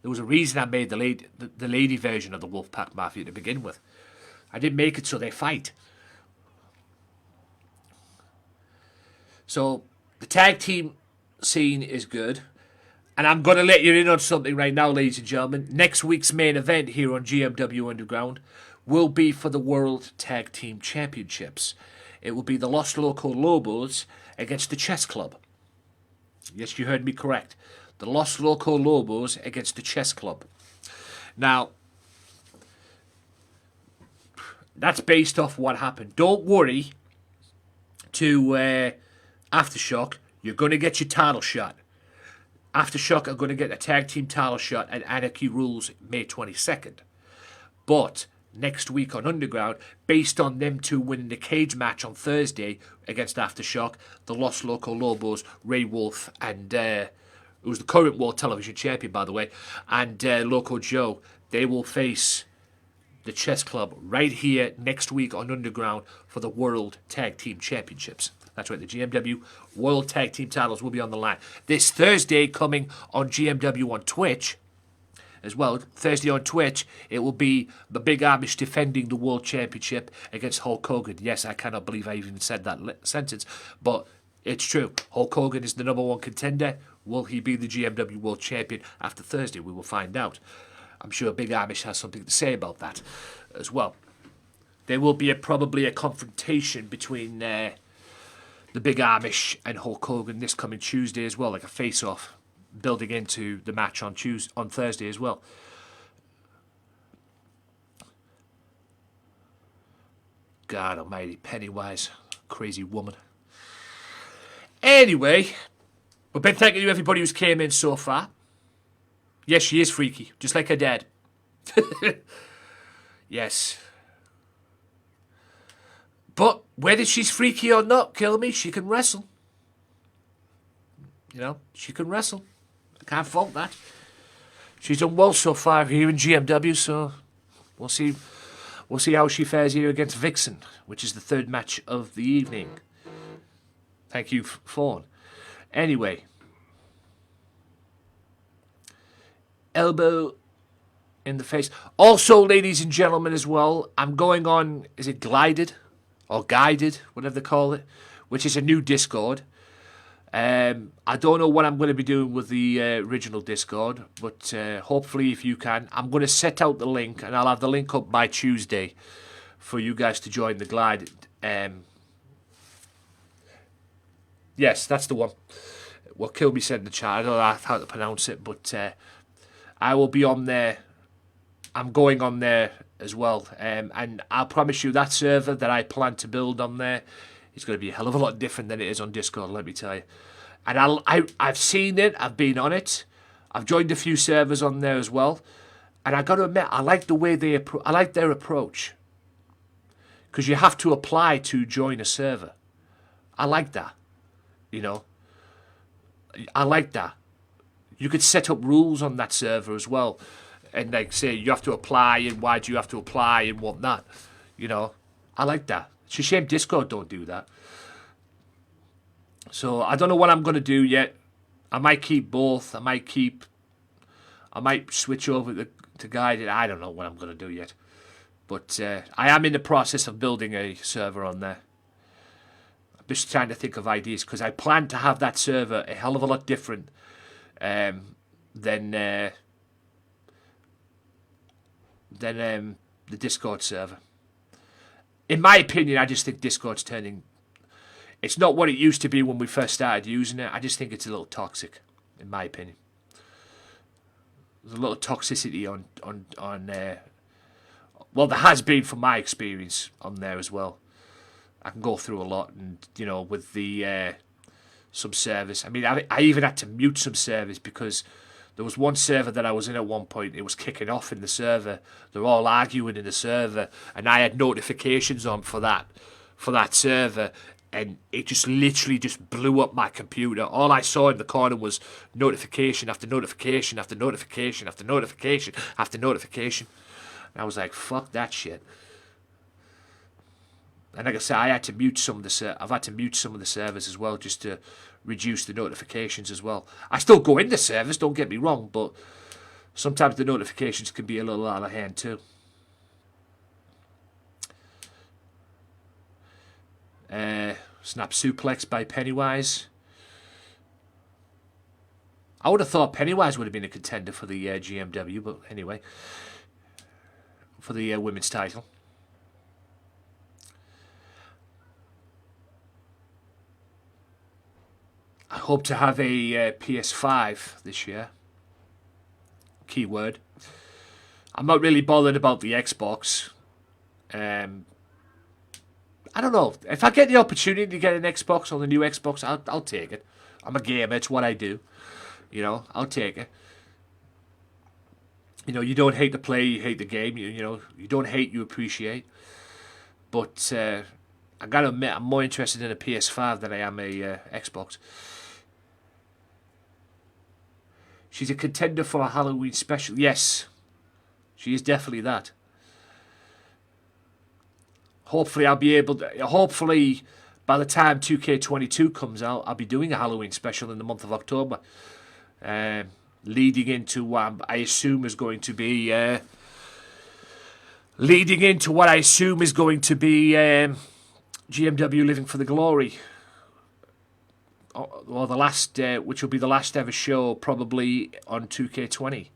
[SPEAKER 1] There was a reason I made the lady version of the Wolfpack Mafia to begin with. I didn't make it so they fight. So the tag team scene is good, and I'm going to let you in on something right now, ladies and gentlemen. Next week's main event here on GMW Underground will be for the World Tag Team Championships. It will be the Los Loco Lobos against the Chess Club. Yes, you heard me correct. The Los Loco Lobos against the Chess Club. Now, that's based off what happened. Don't worry to Aftershock. You're going to get your title shot. Aftershock are going to get a tag team title shot at Anarchy Rules May 22nd. But next week on Underground, based on them two winning the cage match on Thursday against Aftershock, the Los Loco Lobos, Ray Wolf, and who's the current World Television Champion, by the way, and Loco Joe, they will face the Chess Club right here next week on Underground for the World Tag Team Championships. That's right, the GMW World Tag Team titles will be on the line. This Thursday, coming on GMW on Twitch, as well, Thursday on Twitch, it will be the Big Amish defending the World Championship against Hulk Hogan. Yes, I cannot believe I even said that sentence, but it's true. Hulk Hogan is the number one contender. Will he be the GMW World Champion after Thursday? We will find out. I'm sure Big Amish has something to say about that as well. There will be probably a confrontation between the Big Amish and Hulk Hogan this coming Tuesday as well, like a face-off, building into the match on Thursday as well. God almighty, Pennywise, crazy woman. Anyway, we've been thanking you everybody who's came in so far. Yes, she is freaky, just like her dad. Yes. But whether she's freaky or not, kill me, she can wrestle. You know, she can wrestle. I can't fault that. She's done well so far here in GMW, so we'll see how she fares here against Vixen, which is the third match of the evening. Thank you, Fawn. Anyway. Elbow in the face. Also, ladies and gentlemen, as well, I'm going on, is it Glided? Or Guided, whatever they call it, which is a new Discord. I don't know what I'm going to be doing with the original Discord, but hopefully if you can, I'm going to set out the link, and I'll have the link up by Tuesday for you guys to join the Glided. Yes, that's the one. What Kilby said in the chat, I don't know how to pronounce it, but I will be on there. I'm going on there as well. And I'll promise you that server that I plan to build on there is going to be a hell of a lot different than it is on Discord, let me tell you. And I've seen it. I've been on it. I've joined a few servers on there as well. And I got to admit, I like the way I like their approach. Because you have to apply to join a server. I like that. You know. I like that. You could set up rules on that server as well. And like say, you have to apply and why do you have to apply and whatnot. You know. I like that. It's a shame Discord don't do that. So I don't know what I'm going to do yet. I might keep both. I might switch over to Guided. I don't know what I'm going to do yet. But I am in the process of building a server on there. I'm just trying to think of ideas because I plan to have that server a hell of a lot different than the Discord server. in my opinion, I just think Discord's turning. It's not what it used to be when we first started using it. I just think it's a little toxic, in my opinion. There's a lot of toxicity on well, there has been from my experience on there as well. I can go through a lot, and with the some servers. I mean, I even had to mute some servers because there was one server that I was in at one point. It was kicking off in the server. They're all arguing in the server, and I had notifications on for that server, and it just literally just blew up my computer. All I saw in the corner was notification after notification after notification after notification after notification. And I was like, fuck that shit. And like I said, I've had to mute some of the servers as well, just to reduce the notifications as well. I still go into servers, don't get me wrong, but sometimes the notifications can be a little out of hand too. Snap suplex by Pennywise. I would have thought Pennywise would have been a contender for the GMW, but anyway, for the women's title. I hope to have a PS5 this year. Keyword. I'm not really bothered about the Xbox. I don't know. If I get the opportunity to get an Xbox or the new Xbox, I'll take it. I'm a gamer. It's what I do. I'll take it. You don't hate the play, you hate the game. You don't hate, you appreciate. But I gotta admit, I'm more interested in a PS5 than I am a Xbox. She's a contender for a Halloween special. Yes, she is definitely that. Hopefully, I'll be able to. Hopefully, by the time 2K22 comes out, I'll be doing a Halloween special in the month of October, leading into what I assume is going to be. GMW Living for the Glory. Or the last, which will be the last ever show, probably on 2K20.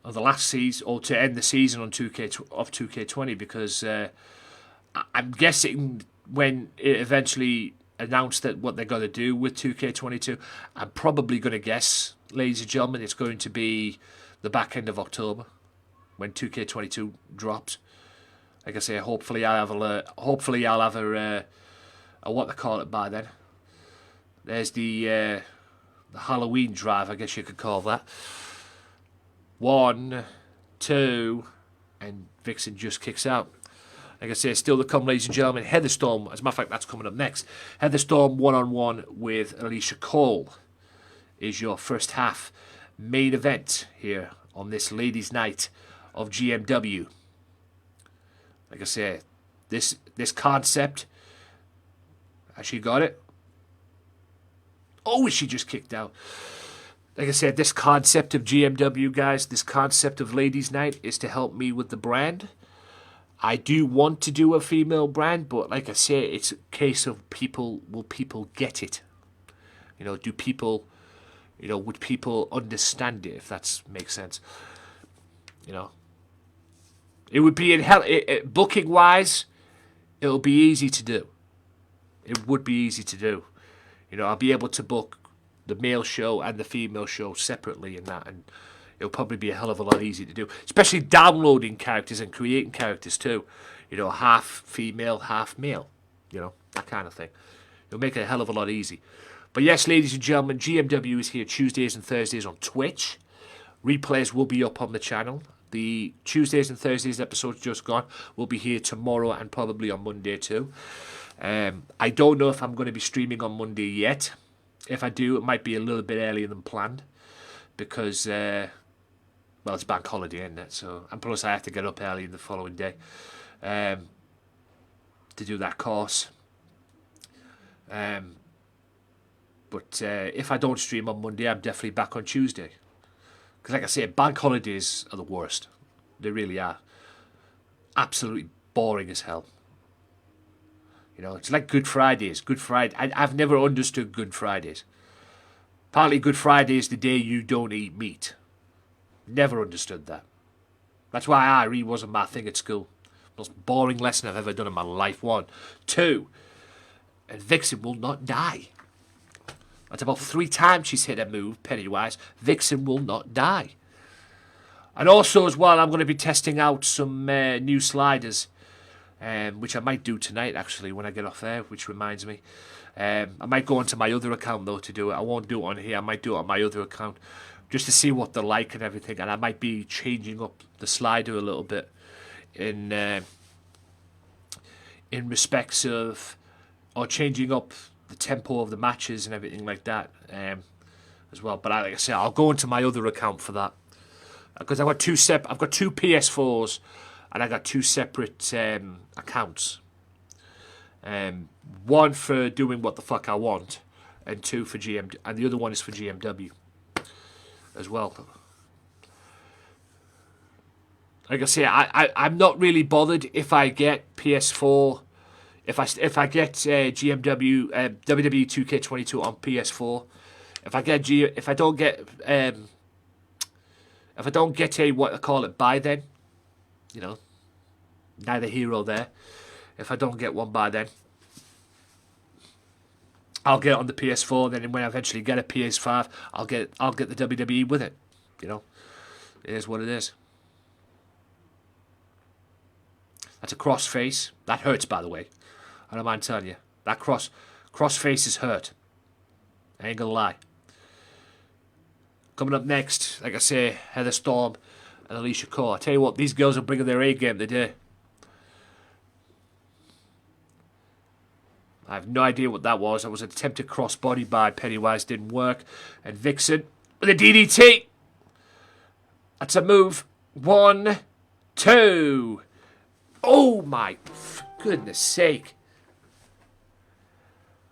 [SPEAKER 1] Or the last season, or to end the season on 2K20, because I'm guessing when it eventually announced that what they're going to do with 2K22, I'm probably going to guess, ladies and gentlemen, it's going to be the back end of October when 2K22 drops. Like I say, hopefully I'll have a what they call it by then. There's the Halloween drive, I guess you could call that. 1, 2, and Vixen just kicks out. Like I say, still to come, ladies and gentlemen, Heather Storm. As a matter of fact, that's coming up next. Heather Storm 1-on-1 with Alicia Cole is your first half main event here on this ladies' night of GMW. Like I say, this concept. Has she got it? Oh, she just kicked out. Like I said, this concept of GMW, guys, this concept of ladies' night is to help me with the brand. I do want to do a female brand, but like I say, it's a case of will people get it? Do people, would people understand it, if that makes sense? It would be booking wise, it'll be easy to do. It would be easy to do. I'll be able to book the male show and the female show separately and that, and it'll probably be a hell of a lot easier to do. Especially downloading characters and creating characters too. Half female, half male. That kind of thing. It'll make it a hell of a lot easy. But yes, ladies and gentlemen, GMW is here Tuesdays and Thursdays on Twitch. Replays will be up on the channel. The Tuesdays and Thursdays episodes just gone will be here tomorrow and probably on Monday too. I don't know if I'm going to be streaming on Monday yet. If I do, it might be a little bit earlier than planned because, it's bank holiday, isn't it? So, and plus I have to get up early the following day to do that course. But if I don't stream on Monday, I'm definitely back on Tuesday. Because like I say, bank holidays are the worst. They really are. Absolutely boring as hell. It's like Good Fridays. I've never understood Good Fridays. Partly Good Friday is the day you don't eat meat. Never understood that. That's why IRE wasn't my thing at school. Most boring lesson I've ever done in my life. 1. 2. And Vixen will not die. That's about 3 times she's hit a move, Pennywise. Vixen will not die. And also as well, I'm going to be testing out some new sliders, which I might do tonight actually when I get off there, which reminds me. I might go onto my other account though to do it. I won't do it on here. I might do it on my other account just to see what they're like and everything. And I might be changing up the slider a little bit in respects of, or changing up the tempo of the matches and everything like that as well. But like I say, I'll go into my other account for that because I've got two PS4s and I got 2 separate accounts. One for doing what the fuck I want, and 2 for GMW, and the other one is for GMW as well. Like I say, I'm not really bothered if I get PS4, if I get GMW WWE 2K22 on PS4. If I don't get a what I call it by then, you know, neither here or there. If I don't get one by then, I'll get it on the PS4. Then when I eventually get a PS5, I'll get the WWE with it. You know, it is what it is. That's a cross face. That hurts, by the way. I don't mind telling you. That cross faces hurt. I ain't gonna lie. Coming up next, like I say, Heather Storm and Alicia Cole. I tell you what, these girls are bringing their A game today. I have no idea what that was. That was an attempted crossbody by Pennywise. Didn't work. And Vixen with a DDT. That's a move. 1, 2. Oh my goodness sake.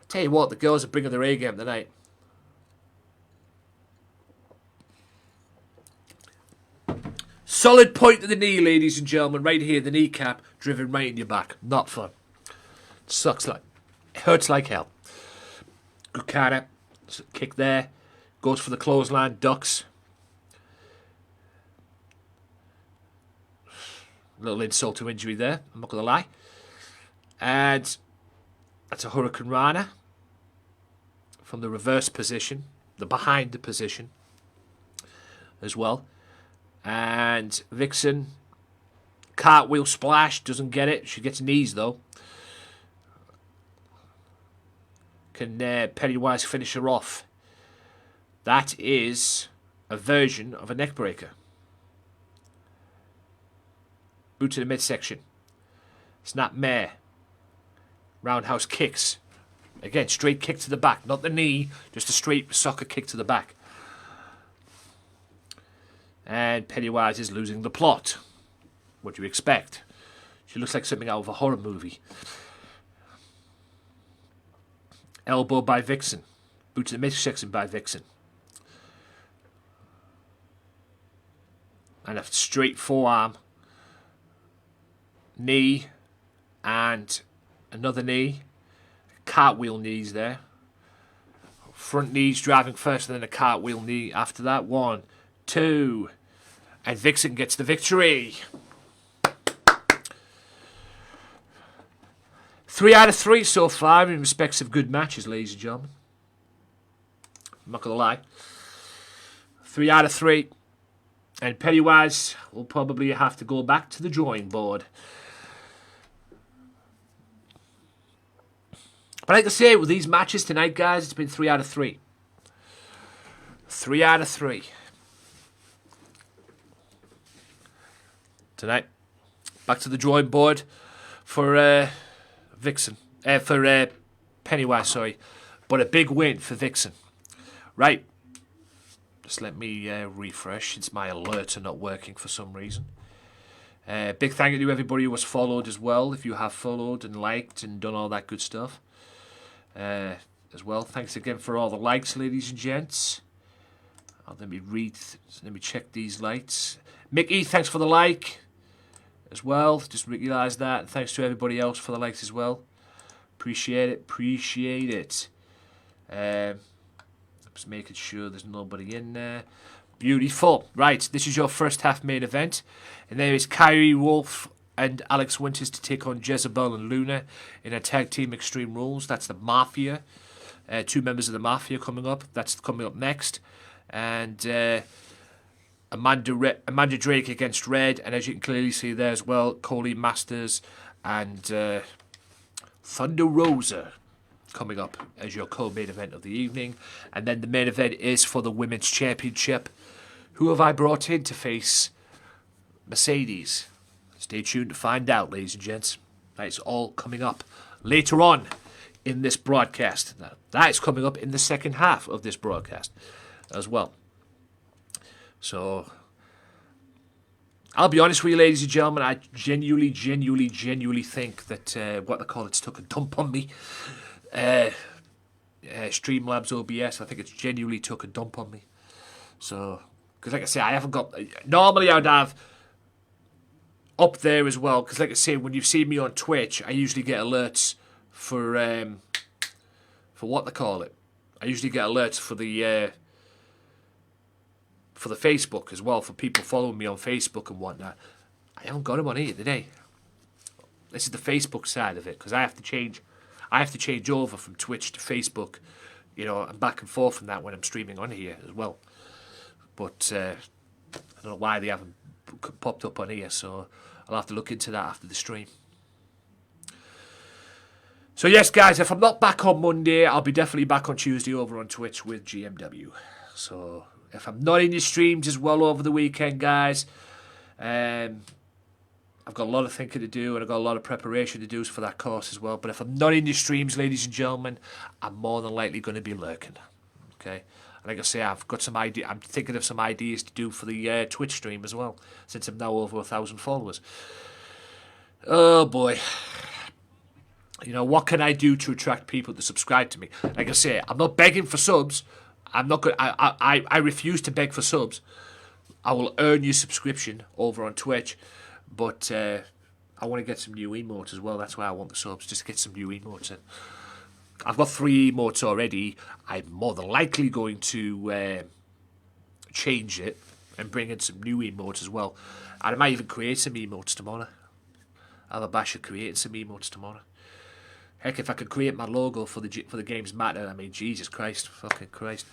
[SPEAKER 1] I tell you what, the girls are bringing their A game tonight. Solid point to the knee, ladies and gentlemen. Right here, the kneecap driven right in your back. Not fun. Sucks like. It hurts like hell. Good counter. Kick there. Goes for the clothesline. Ducks. Little insult to injury there. I'm not going to lie. And that's a Hurricane Rana. From the reverse position. The behind the position. As well. And Vixen. Cartwheel splash. Doesn't get it. She gets knees though. Can Pennywise finish her off? That is a version of a neckbreaker. Boot to the midsection. Snap mare. Roundhouse kicks. Again, straight kick to the back. Not the knee, just a straight soccer kick to the back. And Pennywise is losing the plot. What do you expect? She looks like something out of a horror movie. Elbow by Vixen. Boot to the midsection by Vixen. And a straight forearm. Knee. And another knee. Cartwheel knees there. Front knees driving first and then a cartwheel knee after that. 1, 2. And Vixen gets the victory. 3 out of 3 so far in respects of good matches, ladies and gentlemen. I'm not going to lie. 3 out of 3. And Pennywise will probably have to go back to the drawing board. But like I say, with these matches tonight, guys, it's been 3 out of 3. 3 out of 3. Tonight, back to the drawing board for Vixen. For Pennywise, sorry. But a big win for Vixen. Right. Just let me refresh since my alerts are not working for some reason. Big thank you to everybody who has followed as well. If you have followed and liked and done all that good stuff. As well. Thanks again for all the likes, ladies and gents. Let me check these lights. Mickey, thanks for the like as well. Just realised that. And thanks to everybody else for the likes as well. Appreciate it. Appreciate it. Just making sure there's nobody in there. Beautiful. Right, this is your first half main event. And there is Kyrie Wolf and Alex Winters to take on Jezebel and Luna in a tag team Extreme Rules. That's the Mafia. 2 members of the Mafia coming up. That's coming up next. And Amanda Drake against Red. And as you can clearly see there as well, Coley Masters and Thunder Rosa coming up as your co-main event of the evening. And then the main event is for the Women's Championship. Who have I brought in to face Mercedes? Stay tuned to find out, ladies and gents. That's all coming up later on in this broadcast. Now, that is coming up in the second half of this broadcast as well. So, I'll be honest with you, ladies and gentlemen. I genuinely think that what they call it's took a dump on me. Streamlabs OBS, I think it's genuinely took a dump on me. So, because like I say, I haven't got... Normally I'd have up there as well, because like I say, when you've seen me on Twitch, I usually get alerts for what they call it. I usually get alerts for the Facebook as well, for people following me on Facebook and whatnot. I haven't got them on here today. This is the Facebook side of it, because I have to change over from Twitch to Facebook, you know, and back and forth from that when I'm streaming on here as well. But I don't know why they haven't popped up on here, so I'll have to look into that after the stream. So yes, guys, if I'm not back on Monday, I'll be definitely back on Tuesday over on Twitch with GMW. So if I'm not in your streams as well over the weekend, guys, I've got a lot of thinking to do, and I've got a lot of preparation to do for that course as well. But if I'm not in your streams, ladies and gentlemen, I'm more than likely going to be lurking. Okay? And like I say, I've got some idea. I'm thinking of some ideas to do for the Twitch stream as well, since I'm now over 1,000 followers. Oh boy. You know, what can I do to attract people to subscribe to me? Like I say, I'm not begging for subs. I'm not going. I refuse to beg for subs. I will earn your subscription over on Twitch, but I want to get some new emotes as well. That's why I want the subs, just to get some new emotes in. I've got 3 emotes already. I'm more than likely going to change it and bring in some new emotes as well. And I might even create some emotes tomorrow. I'll have a bash at creating some emotes tomorrow. Heck, if I could create my logo for the Gamesmatter, I mean, Jesus Christ, fucking Christ.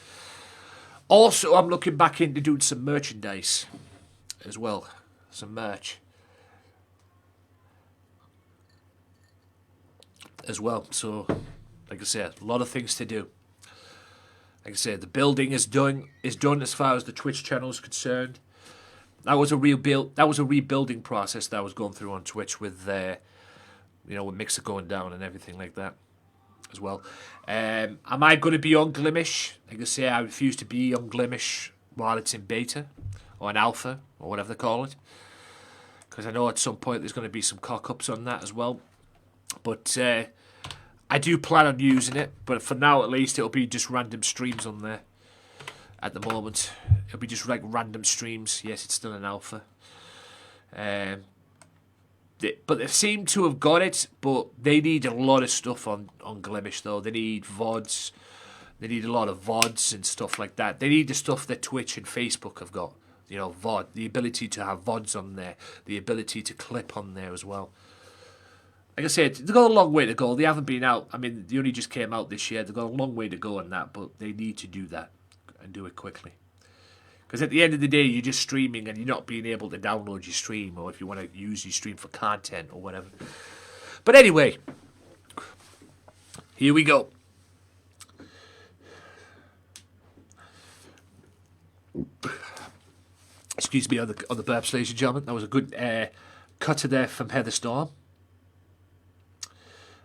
[SPEAKER 1] Also, I'm looking back into doing some merchandise as well. Some merch. As well, so... Like I said, a lot of things to do. Like I said, the building is done as far as the Twitch channel is concerned. That was a rebuilding process that I was going through on Twitch with with Mixer going down and everything like that as well. Am I going to be on Glimish? Like I say, I refuse to be on Glimish while it's in beta or in alpha or whatever they call it, because I know at some point there's going to be some cock-ups on that as well. But I do plan on using it, but for now at least it'll be just random streams on there. At the moment, it'll be just like random streams. Yes, it's still an alpha. But they seem to have got it, but they need a lot of stuff on Glimish though. They need VODs. They need a lot of VODs and stuff like that. They need the stuff that Twitch and Facebook have got. You know, VOD. The ability to have VODs on there. The ability to clip on there as well. Like I said, they've got a long way to go. They haven't been out. I mean, they only just came out this year. They've got a long way to go on that, but they need to do that and do it quickly. Because at the end of the day, you're just streaming and you're not being able to download your stream, or if you want to use your stream for content or whatever. But anyway, here we go. Excuse me on the burps, ladies and gentlemen. That was a good cutter there from Heather Storm.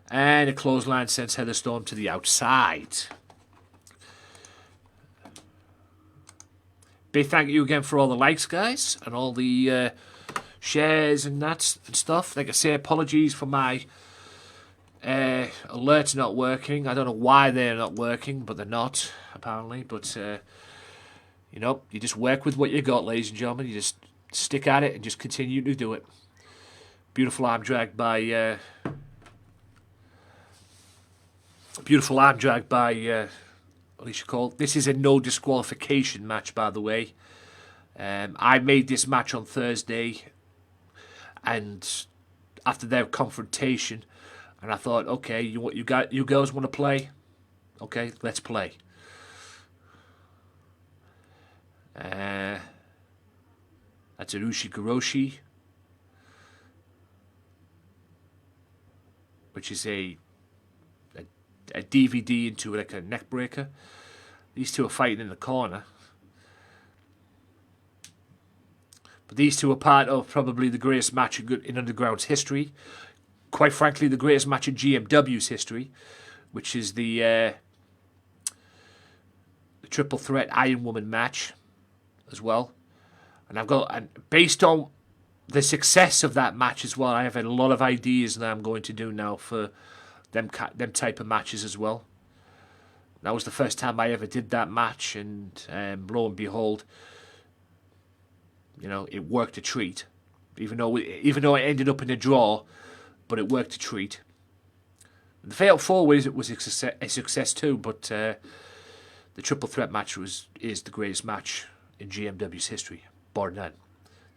[SPEAKER 1] And a clothesline sends Heather Storm to the outside. Big thank you again for all the likes, guys, and all the shares and that and stuff. Like I say, apologies for my alerts not working. I don't know why they're not working, but they're not, apparently. But, you know, you just work with what you got, ladies and gentlemen. You just stick at it and just continue to do it. Beautiful arm drag by... Beautiful arm drag by Alicia Cole. This is a no disqualification match, by the way. I made this match on Thursday, and after their confrontation, and I thought, okay, you girls want to play? Okay, let's play. That's Arushi Kuroshi, which is a DVD into like a neck breaker. These two are fighting in the corner. But these two are part of probably the greatest match in Underground's history. Quite frankly, the greatest match in GMW's history, which is the triple threat Iron Woman match as well. And based on the success of that match as well, I have had a lot of ideas that I'm going to do now for them type of matches as well. That was the first time I ever did that match, and lo and behold, it worked a treat. Even though it ended up in a draw, but it worked a treat. The Fatal 4-Way was a success too, but the triple threat match is the greatest match in GMW's history, bar none.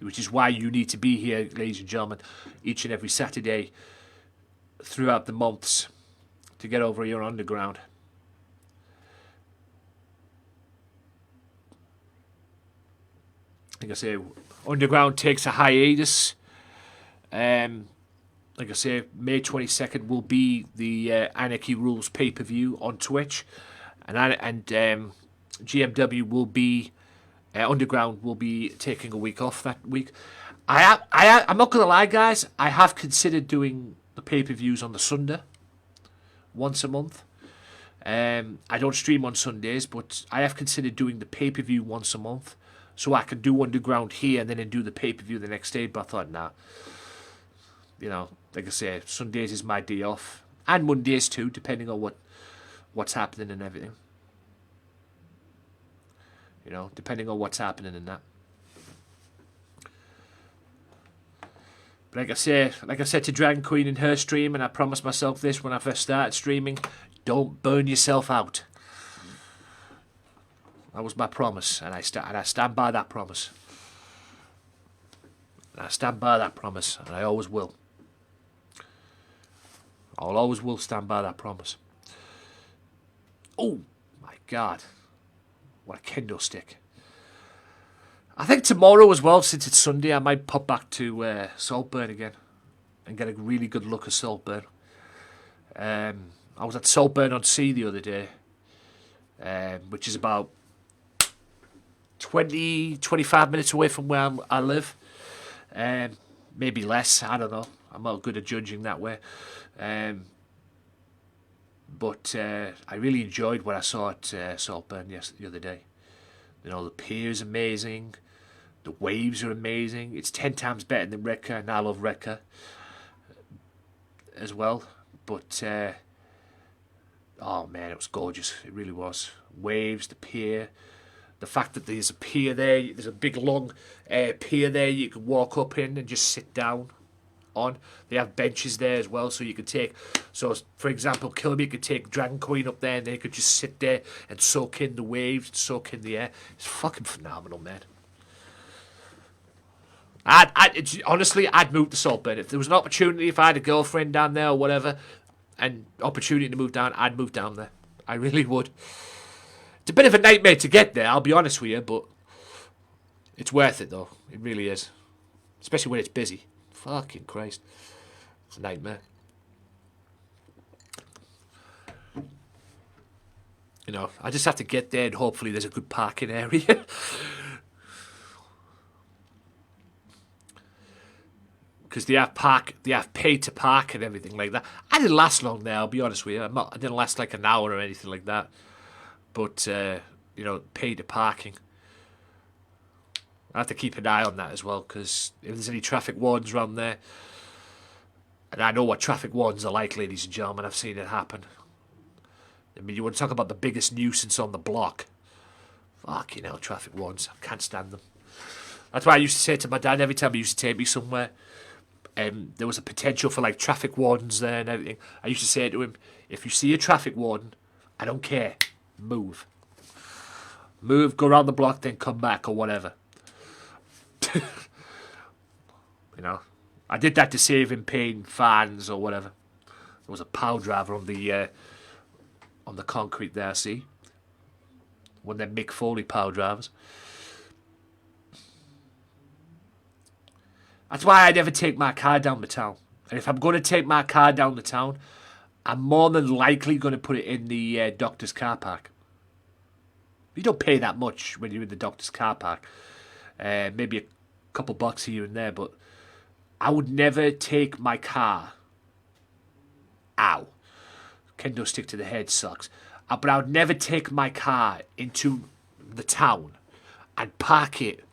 [SPEAKER 1] Which is why you need to be here, ladies and gentlemen, each and every Saturday throughout the months to get over here Underground. Like I say, Underground takes a hiatus. Like I say, May 22nd will be the Anarchy Rules pay-per-view on Twitch, and GMW will be Underground will be taking a week off that week. I'm not gonna lie, guys. I have considered doing the pay-per-views on the Sunday once a month. I don't stream on Sundays, but I have considered doing the pay-per-view once a month, so I can do Underground here and then do the pay-per-view the next day. But I thought, nah. Like I say, Sundays is my day off, and Mondays too, depending on what's happening and everything. Depending on what's happening in that. But like I said to Dragon Queen in her stream, and I promised myself this when I first started streaming: don't burn yourself out. That was my promise, and I stand by that promise. And I stand by that promise, and I always will. I'll always will stand by that promise. Oh my God. What a kendo stick. I think tomorrow as well, since it's Sunday, I might pop back to Saltburn again and get a really good look at Saltburn. I was at Saltburn on Sea the other day, which is about 20-25 minutes away from where I live. Maybe less, I don't know. I'm not good at judging that way. But I really enjoyed what I saw at Saltburn the other day. The pier is amazing. The waves are amazing. It's 10 times better than Redcar, and I love Redcar as well. But, oh man, it was gorgeous. It really was. Waves, the pier. The fact that there's a pier there. There's a big long pier there you can walk up in and just sit down on. They have benches there as well, so you could take. So, for example, Kilby could take Dragon Queen up there, and they could just sit there and soak in the waves, soak in the air. It's fucking phenomenal, man. Honestly, I'd move to Saltburn if there was an opportunity. If I had a girlfriend down there or whatever, and opportunity to move down, I'd move down there. I really would. It's a bit of a nightmare to get there, I'll be honest with you, but it's worth it though. It really is, especially when it's busy. Fucking Christ. It's a nightmare. I just have to get there and hopefully there's a good parking area. Because they have pay to park and everything like that. I didn't last long there, I'll be honest with you. I didn't last like an hour or anything like that. But, pay to parking. I have to keep an eye on that as well, because if there's any traffic wardens around there, and I know what traffic wardens are like, ladies and gentlemen, I've seen it happen. I mean, you want to talk about the biggest nuisance on the block. Fucking hell, traffic wardens. I can't stand them. That's why I used to say to my dad every time he used to take me somewhere, there was a potential for like traffic wardens there and everything. I used to say to him, if you see a traffic warden, I don't care, move. Move, go around the block, then come back or whatever. You know, I did that to save him paying fines or whatever. There was a pile driver on the concrete there. See, one of them Mick Foley pile drivers. That's why I never take my car down the town. And if I'm going to take my car down the town, I'm more than likely going to put it in the doctor's car park. You don't pay that much when you're in the doctor's car park. Maybe a couple bucks here and there, but I would never take my car. Ow. Kendo stick to the head sucks. But I would never take my car into the town and park it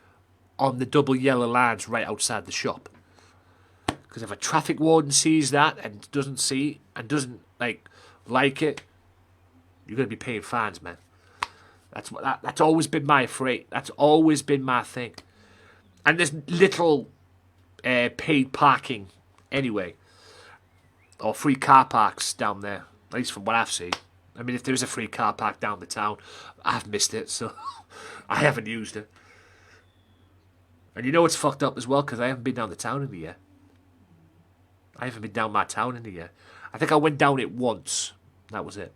[SPEAKER 1] on the double yellow lines right outside the shop. Because if a traffic warden sees that and doesn't like it, you're going to be paying fines, man. That's always been my afraid. That's always been my thing. And there's little paid parking anyway, or free car parks down there, at least from what I've seen. I mean, if there is a free car park down the town, I've missed it, so I haven't used it. And you know it's fucked up as well, because I haven't been down the town in a year. I haven't been down my town in a year. I think I went down it once. That was it.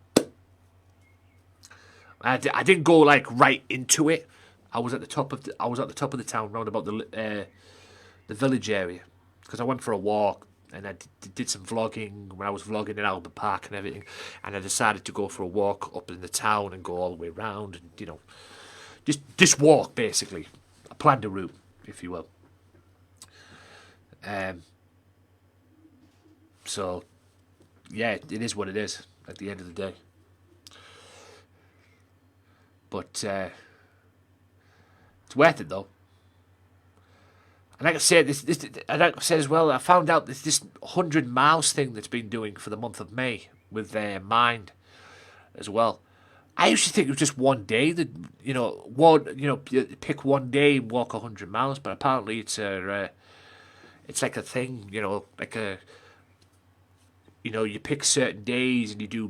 [SPEAKER 1] I didn't go like right into it. I was at the top of the town, round about the village area, because I went for a walk and I did some vlogging when I was vlogging in Albert Park and everything, and I decided to go for a walk up in the town and go all the way around, and you know, just walk basically. I planned a route, if you will. So yeah, it is what it is at the end of the day. But it's worth it though. And like I said, like I said as well, I found out this 100 miles thing that's been doing for the month of May with Mind as well. I used to think it was just one day that you pick one day and walk 100 miles, but apparently it's like a thing, like a. You pick certain days and you do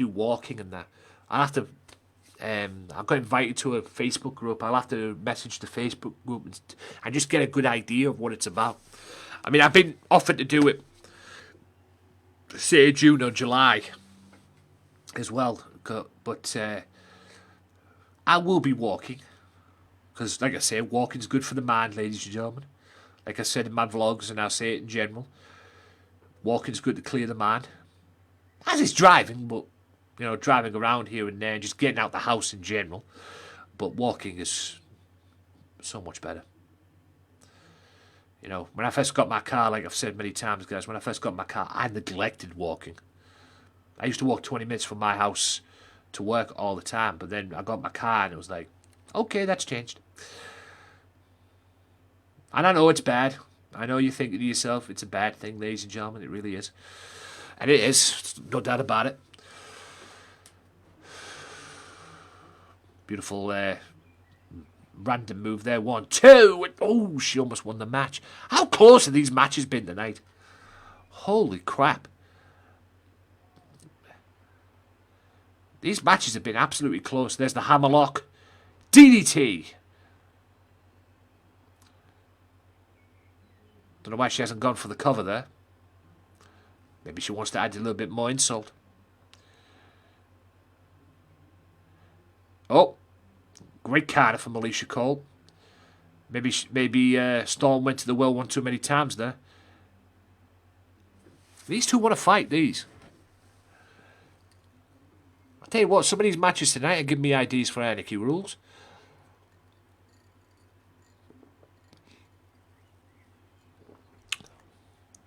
[SPEAKER 1] walking and that. I'll have to. I got invited to a Facebook group. I'll have to message the Facebook group and just get a good idea of what it's about. I mean, I've been offered to do it, say June or July, as well. But I will be walking, because, like I say, walking's good for the mind, ladies and gentlemen. Like I said in my vlogs, and I'll say it in general. Walking's good to clear the mind. As is driving, but, driving around here and there, and just getting out the house in general. But walking is so much better. When I first got my car, like I've said many times, guys, when I first got my car, I neglected walking. I used to walk 20 minutes from my house to work all the time, but then I got my car and it was like, okay, that's changed. And I know it's bad. I know you think to yourself, it's a bad thing, ladies and gentlemen. It really is. And it is, no doubt about it. Beautiful random move there. 1, 2. Oh, she almost won the match. How close have these matches been tonight? Holy crap. These matches have been absolutely close. There's the hammerlock. DDT. Don't know why she hasn't gone for the cover there. Maybe she wants to add a little bit more insult. Oh, great counter from Alicia Cole. Maybe Storm went to the well one too many times there. These two want to fight, these. I'll tell you what, some of these matches tonight are giving me ideas for Anarchy Rules.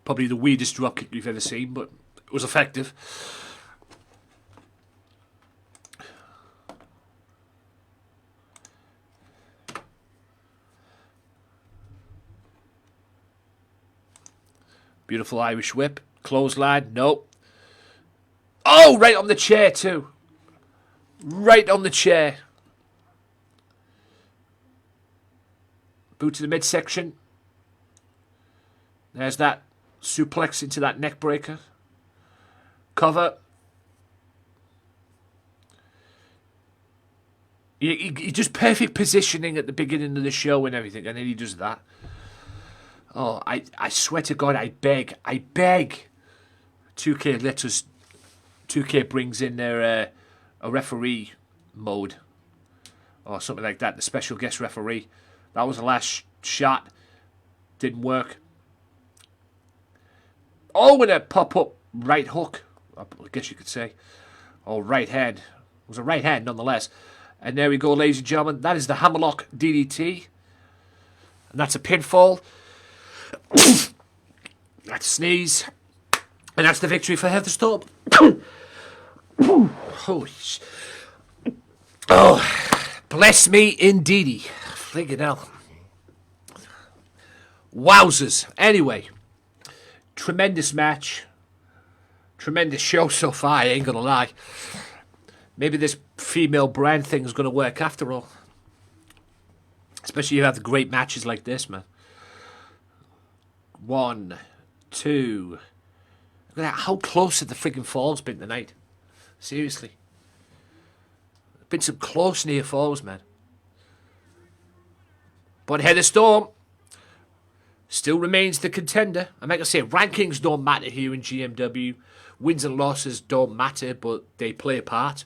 [SPEAKER 1] Probably the weirdest dropkick you've ever seen, but it was effective. Beautiful Irish whip. Clothesline. Nope. Oh, right on the chair too. Right on the chair. Boot to the midsection. There's that suplex into that neck breaker. Cover. He just perfect positioning at the beginning of the show and everything, and then he does that. Oh, I swear to God, I beg. 2K let us. 2K brings in their a referee mode or something like that. The special guest referee. That was the last shot. Didn't work. Oh, with a pop-up right hook, I guess you could say, or right hand. It was a right hand nonetheless. And there we go, ladies and gentlemen. That is the Hammerlock DDT. And that's a pinfall. That's a sneeze. And that's the victory for Heather Storm. Holy sh... Oh, bless me indeedy. Friggin' hell. Wowzers. Anyway, tremendous match. Tremendous show so far, I ain't gonna lie. Maybe this female brand thing's going to work after all. Especially if you have great matches like this, man. 1, 2. Look at that. How close have the friggin' falls been tonight? Seriously. Been some close near falls, man. But Heather Storm still remains the contender. And like I say, rankings don't matter here in GMW. Wins and losses don't matter, but they play a part.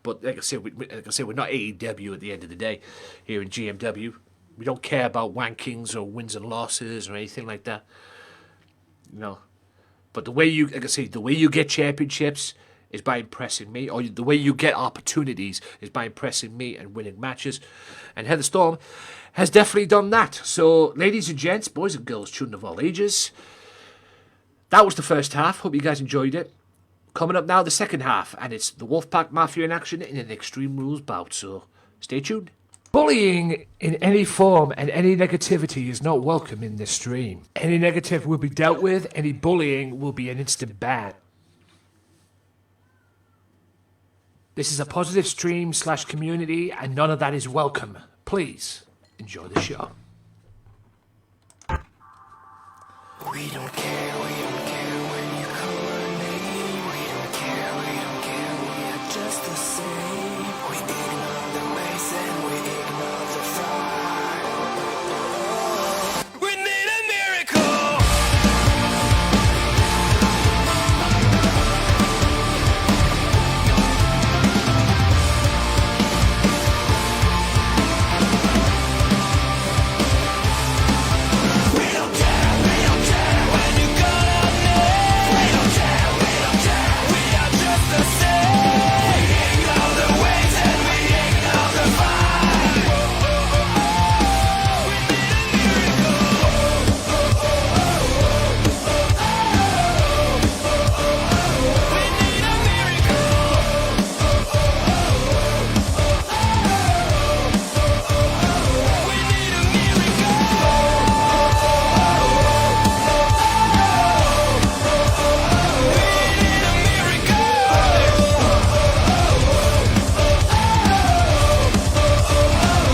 [SPEAKER 1] But like I say, we're not AEW at the end of the day here in GMW. We don't care about rankings or wins and losses or anything like that. No. But the way you, like I say, the way you get championships is by impressing me, or the way you get opportunities is by impressing me and winning matches. And Heather Storm has definitely done that. So, ladies and gents, boys and girls, children of all ages, that was the first half. Hope you guys enjoyed it. Coming up now, the second half, and it's the Wolfpack Mafia in action in an Extreme Rules bout, so stay tuned. Bullying in any form and any negativity is not welcome in this stream. Any negative will be dealt with, any bullying will be an instant ban. This is a positive stream / community, and none of that is welcome. Please enjoy the show.
[SPEAKER 2] We don't care when you call our name. We don't care, we are just the same. We ignore the race and we ignore the fight. We need a miracle. We don't care when you call our name. We don't care, we are just the same. We ignore the ways and we ignore the fight. We need a miracle. We need a miracle.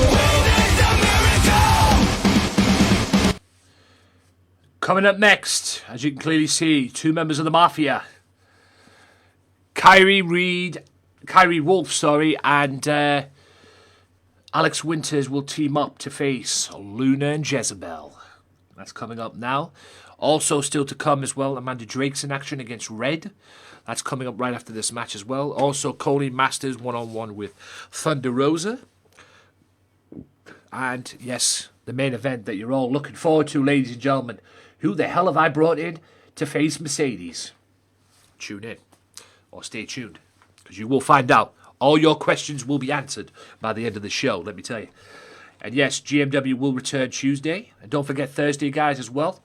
[SPEAKER 2] We need a miracle.
[SPEAKER 1] Coming up next, as you can clearly see, two members of the Mafia. Kyrie Wolf, and Alex Winters will team up to face Luna and Jezebel. That's coming up now. Also still to come as well, Amanda Drake's in action against Red. That's coming up right after this match as well. Also, Colleen Masters one-on-one with Thunder Rosa. And yes, the main event that you're all looking forward to, ladies and gentlemen. Who the hell have I brought in to face Mercedes? Tune in. Or stay tuned. Because you will find out. All your questions will be answered by the end of the show, let me tell you. And yes, GMW will return Tuesday. And don't forget Thursday, guys, as well.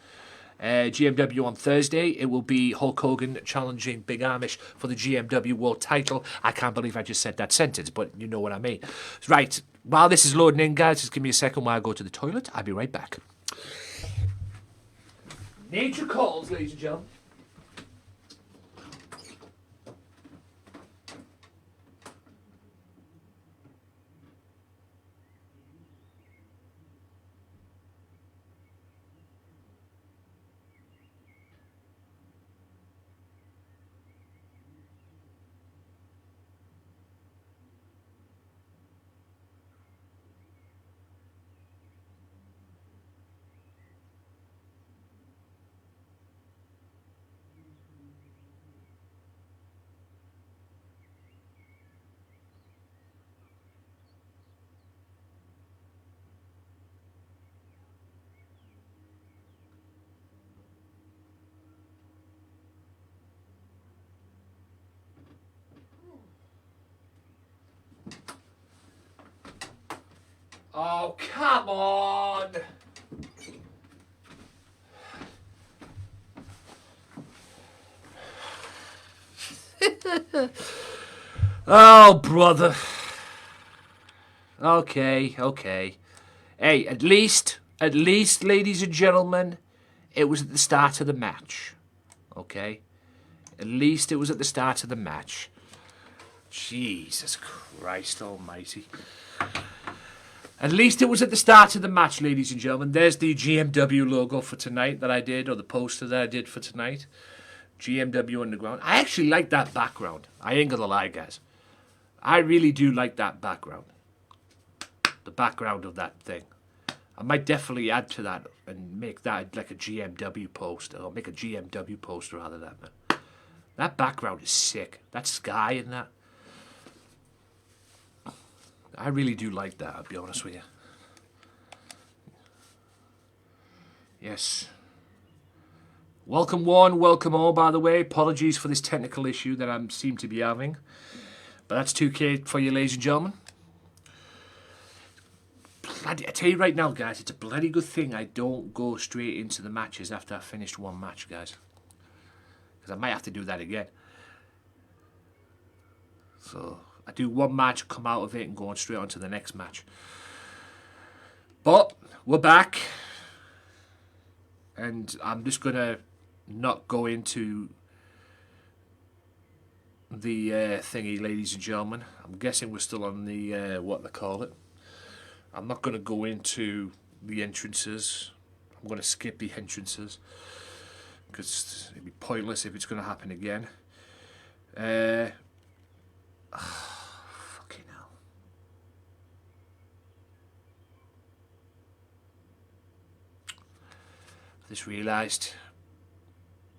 [SPEAKER 1] GMW on Thursday. It will be Hulk Hogan challenging Big Amish for the GMW World title. I can't believe I just said that sentence, but you know what I mean. Right. While this is loading in, guys, just give me a second while I go to the toilet. I'll be right back. Nature calls, ladies and gentlemen. Oh, come on! Oh, brother. Okay, okay. Hey, at least, ladies and gentlemen, it was at the start of the match. Okay? At least it was at the start of the match. Jesus Christ almighty. At least it was at the start of the match, ladies and gentlemen. There's the GMW logo for tonight that I did, or the poster that I did for tonight. GMW Underground. I actually like that background. I ain't gonna lie, guys. I really do like that background. The background of that thing. I might definitely add to that and make that like a GMW poster, or make a GMW poster out of that, man. That background is sick. That sky and that. I really do like that, I'll be honest with you. Yes. Welcome one, welcome all, by the way. Apologies for this technical issue that I seem to be having. But that's 2K for you, ladies and gentlemen. Bloody, I tell you right now, guys, it's a bloody good thing I don't go straight into the matches after I've finished one match, guys. Because I might have to do that again. So, I do one match, come out of it, and go on straight on to the next match. But, we're back. And I'm just going to not go into the thingy, ladies and gentlemen. I'm guessing we're still on the, what they call it. I'm not going to go into the entrances. I'm going to skip the entrances. Because it'd be pointless if it's going to happen again. Fucking hell. I just realised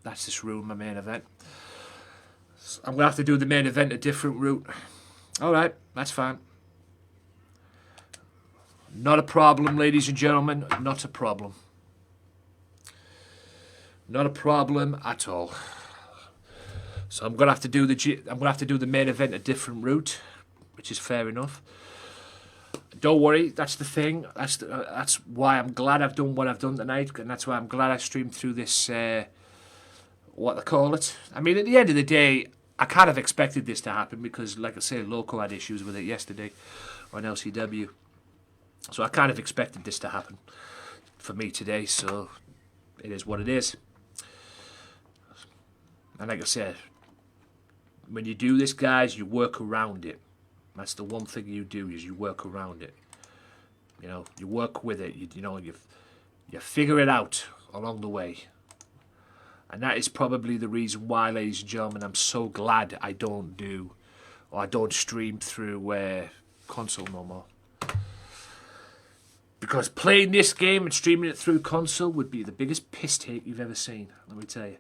[SPEAKER 1] that's this room, my main event. So I'm going to have to do the main event a different route. Alright, that's fine. Not a problem, ladies and gentlemen. Not a problem. Not a problem at all. So I'm gonna have to do the main event a different route, which is fair enough. Don't worry, that's the thing. That's why I'm glad I've done what I've done tonight, and that's why I'm glad I streamed through this. What they call it. I mean, at the end of the day, I kind of expected this to happen because, like I say, Loco had issues with it yesterday on LCW. So I kind of expected this to happen for me today, so it is what it is. And like I said, when you do this, guys, you work around it. That's the one thing you do, is you work around it. You know, you work with it. You figure it out along the way. And that is probably the reason why, ladies and gentlemen, I'm so glad I don't stream through console no more. Because playing this game and streaming it through console would be the biggest piss take you've ever seen, let me tell you.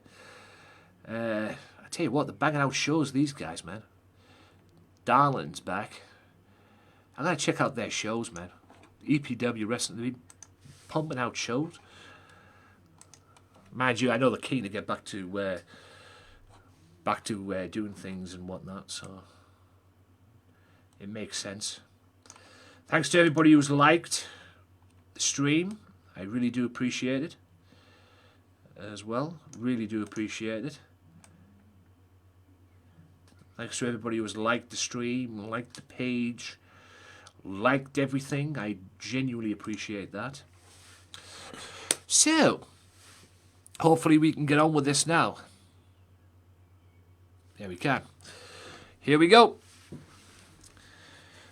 [SPEAKER 1] I tell you what, they're banging out shows, these guys, man. Darling's back. I'm going to check out their shows, man. EPW Wrestling, they've been pumping out shows. Mind you, I know they're keen to get back to doing things and whatnot, so it makes sense. Thanks to everybody who's liked the stream. I really do appreciate it as well. Really do appreciate it. Thanks to everybody who's liked the stream, liked the page, liked everything. I genuinely appreciate that. So, hopefully we can get on with this now. Yeah, we can. Here we go.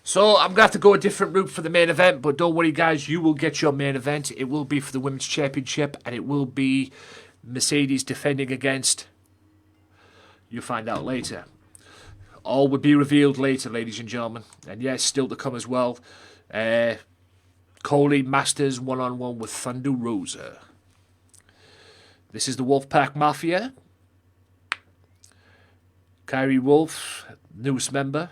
[SPEAKER 1] So, I'm going to have to go a different route for the main event, but don't worry, guys, you will get your main event. It will be for the Women's Championship, and it will be Mercedes defending against... You'll find out later. All will be revealed later, ladies and gentlemen. And yes, still to come as well. Coley Masters one-on-one with Thunder Rosa. This is the Wolfpack Mafia. Kyrie Wolf, newest member.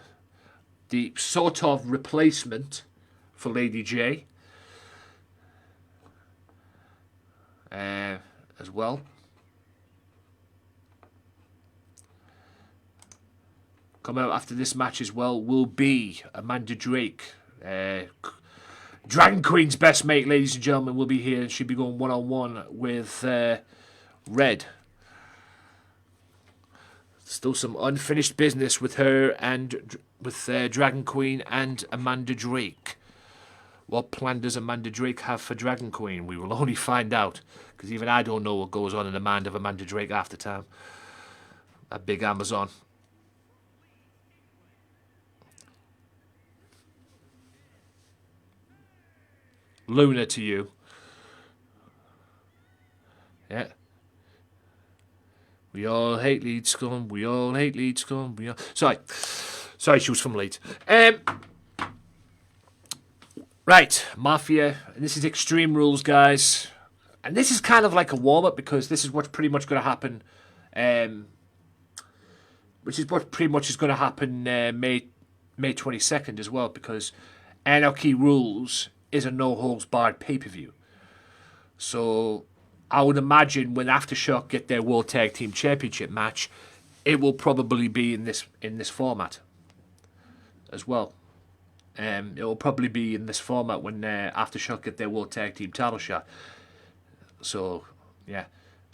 [SPEAKER 1] The sort of replacement for Lady J. As well. Coming out after this match as well will be Amanda Drake. Dragon Queen's best mate, ladies and gentlemen, will be here, and she'll be going one-on-one with Red. Still some unfinished business with her and with Dragon Queen and Amanda Drake. What plan does Amanda Drake have for Dragon Queen? We will only find out, because even I don't know what goes on in the mind of Amanda Drake after time. That big Amazon. Luna to you. Yeah. We all hate Leeds scum. We all hate Leeds scum. We all... Sorry, she was from Leeds. Right, Mafia. This is Extreme Rules, guys. And this is kind of like a warm-up, because this is what's pretty much going to happen. Which is what pretty much is going to happen May 22nd as well, because Anarchy Rules is a no-holds-barred pay-per-view. So I would imagine when Aftershock get their World Tag Team Championship match, it will probably be in this format as well. It will probably be in this format when Aftershock get their World Tag Team title shot. So, yeah.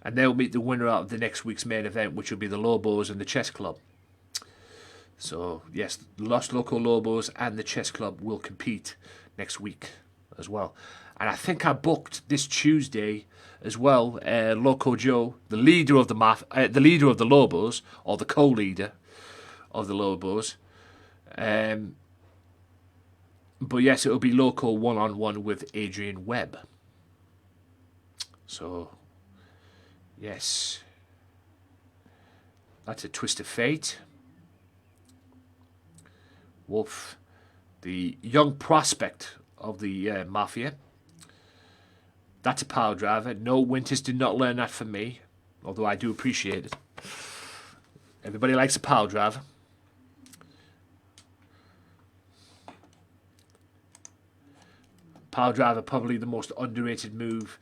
[SPEAKER 1] And they'll meet the winner out of the next week's main event, which will be the Lobos and the Chess Club. So, yes, Los Loco Lobos and the Chess Club will compete next week as well. And I think I booked this Tuesday as well, Loco Joe, the leader of the leader of the Lobos, or the co-leader of the Lobos. But yes, it'll be Loco one-on-one with Adrian Webb. So, yes, that's a twist of fate. Wolf, the young prospect of the Mafia. That's a power driver. No, Winters did not learn that from me, although I do appreciate it. Everybody likes a power driver. Power driver, probably the most underrated move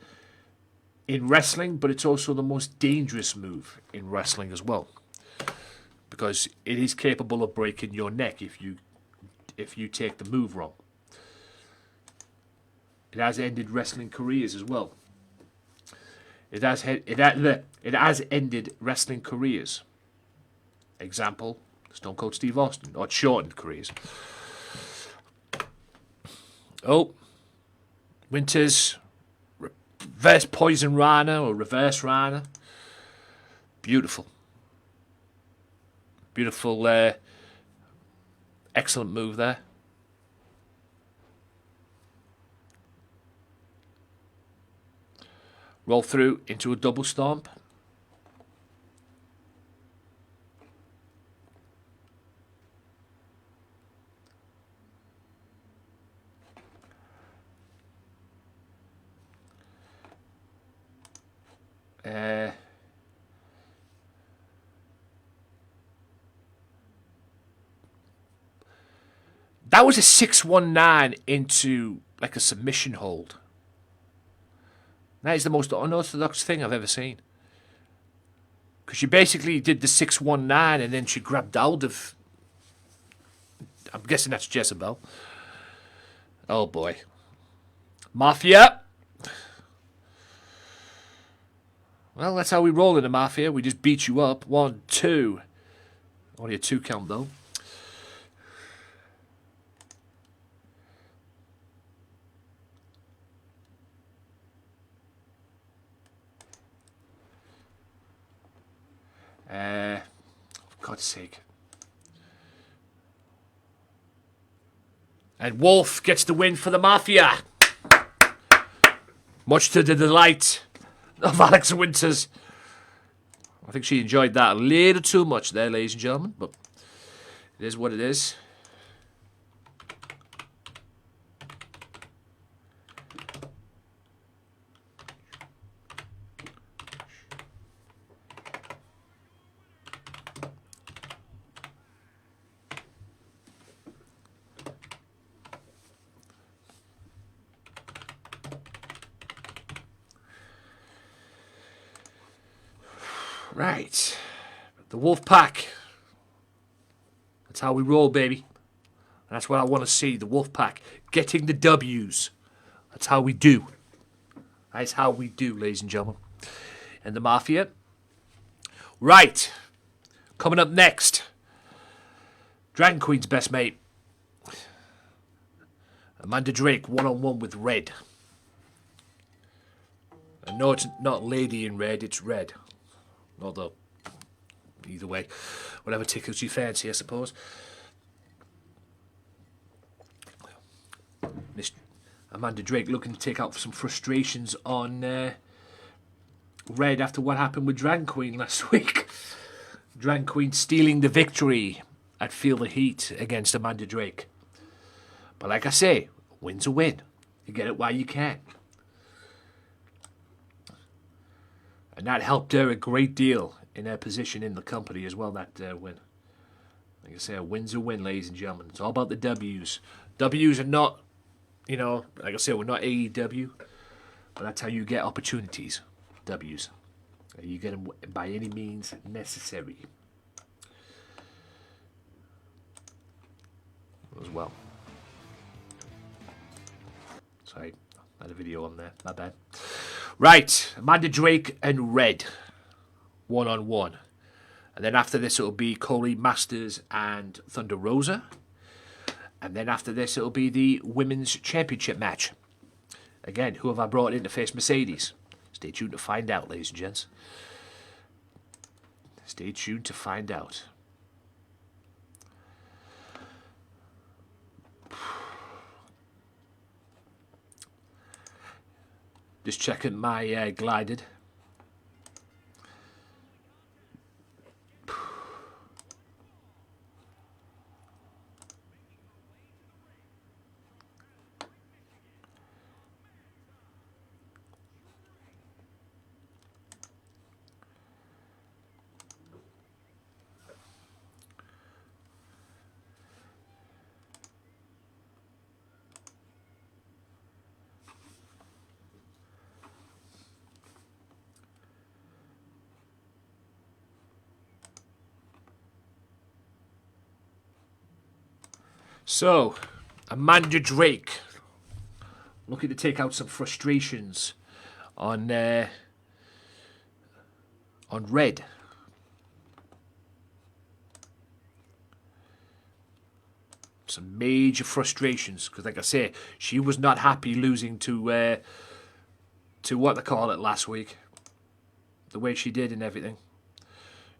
[SPEAKER 1] in wrestling, but it's also the most dangerous move in wrestling as well, because it is capable of breaking your neck if you take the move wrong. It has ended wrestling careers as well. It has ended wrestling careers. Example, Stone Cold Steve Austin. Or it's shortened careers. Oh, Winters, reverse Poison Rana or reverse Rana. Beautiful. Beautiful, excellent move there. Roll through into a double stomp. That was a 619 into like a submission hold. That is the most unorthodox thing I've ever seen. Because she basically did the 619 and then she grabbed hold of... I'm guessing that's Jezebel. Oh boy. Mafia! Well, that's how we roll in the Mafia. We just beat you up. 1, 2. Only a 2 count though. For God's sake. And Wolf gets the win for the Mafia. Much to the delight of Alex Winters. I think she enjoyed that a little too much there, ladies and gentlemen. But it is what it is. Right. The Wolf Pack. That's how we roll, baby. And that's what I want to see, the Wolfpack getting the W's. That's how we do. That's how we do, ladies and gentlemen. And the Mafia. Right. Coming up next. Dragon Queen's best mate. Amanda Drake, one-on-one with Red. And no, it's not Lady in Red, it's Red. Although, either way, whatever tickles you fancy, I suppose. Miss Amanda Drake looking to take out some frustrations on Red after what happened with Dragon Queen last week. Dragon Queen stealing the victory at Feel the Heat against Amanda Drake. But like I say, a win's a win. You get it while you can. And that helped her a great deal in her position in the company as well, that win. Like I say, a win's a win, ladies and gentlemen. It's all about the W's. W's are not, you know, like I say, we're not AEW, but that's how you get opportunities. W's. You get them by any means necessary. As well. Sorry, I had a video on there. My bad. Right, Amanda Drake and Red. One-on-one. And then after this, it'll be Coley Masters and Thunder Rosa. And then after this, it'll be the Women's Championship match. Again, who have I brought in to face Mercedes? Stay tuned to find out, ladies and gents. Stay tuned to find out. Just checking my glided. So, Amanda Drake looking to take out some frustrations on Red. Some major frustrations because, like I say, she was not happy losing to what they call it last week. The way she did and everything.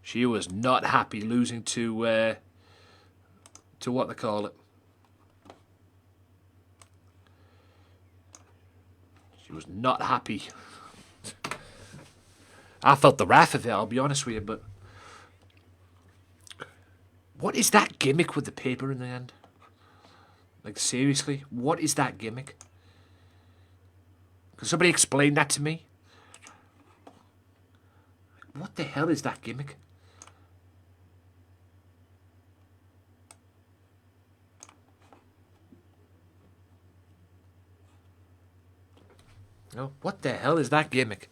[SPEAKER 1] She was not happy losing to what they call it. She was not happy. I felt the wrath of it, I'll be honest with you, but what is that gimmick with the paper in the end? Like, seriously? What is that gimmick? Can somebody explain that to me? What the hell is that gimmick? No, what the hell is that gimmick?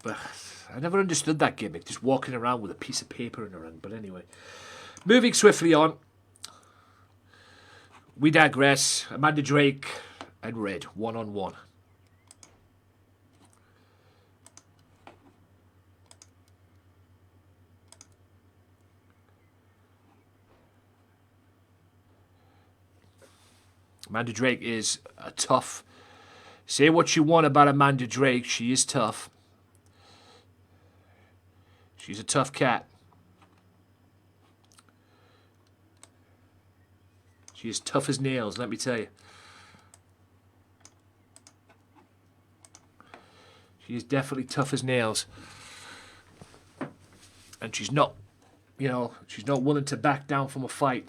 [SPEAKER 1] But I never understood that gimmick, just walking around with a piece of paper in her hand. But anyway, moving swiftly on. We digress. Amanda Drake and Red, one-on-one. Amanda Drake is a tough... Say what you want about Amanda Drake, she is tough. She's a tough cat. She is tough as nails, let me tell you. She is definitely tough as nails. And she's not, you know, she's not willing to back down from a fight.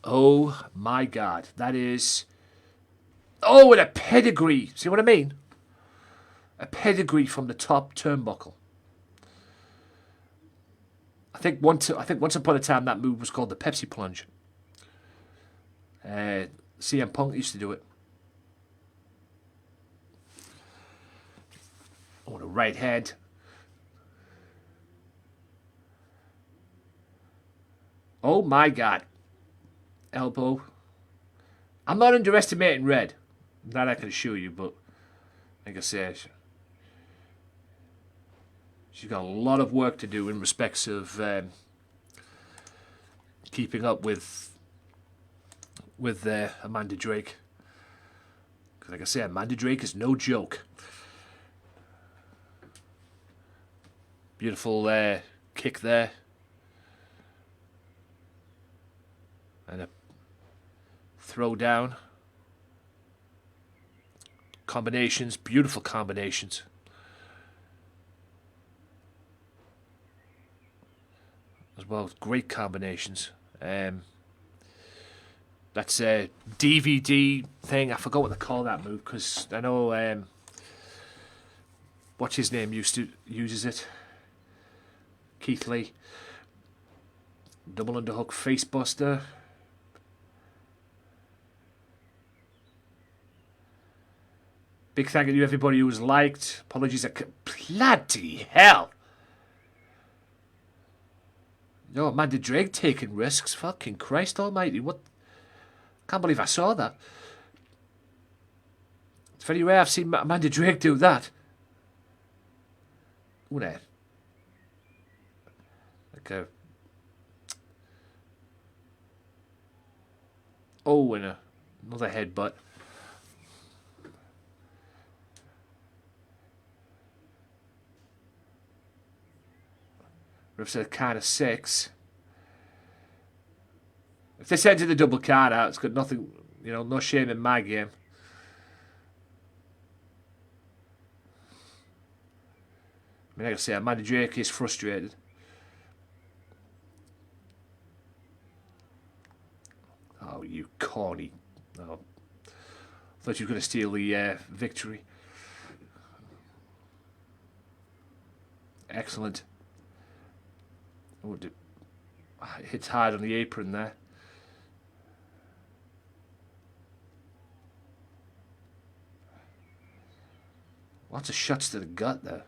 [SPEAKER 1] Oh my God, that is... Oh, and a pedigree. See what I mean? a pedigree from the top turnbuckle. I think once upon a time that move was called the Pepsi Plunge. CM Punk used to do it. Oh, the right hand. Oh my God. Elbow. I'm not underestimating Red. That I can assure you, but like I said, she's got a lot of work to do in respects of keeping up with Amanda Drake. Because like I said, Amanda Drake is no joke. Beautiful kick there. And a throw down. Combinations, beautiful combinations. As well as great combinations. That's a DVD thing. I forgot what they call that move because I know what's his name uses it. Keith Lee. Double underhook facebuster. Big thank you to everybody who was liked. Apologies. Bloody hell. No, Amanda Drake taking risks. Fucking Christ almighty. What? Can't believe I saw that. It's very rare I've seen Amanda Drake do that. Ooh, there. Like a... Oh, and another headbutt. Ref said count of 6. If they send it the double card out, it's got nothing, no shame in my game. I mean, like I say, Amanda Drake is frustrated. Oh, you corny. Oh. Thought you were going to steal the victory. Excellent. Oh, it hits hard on the apron there. Lots of shots to the gut there.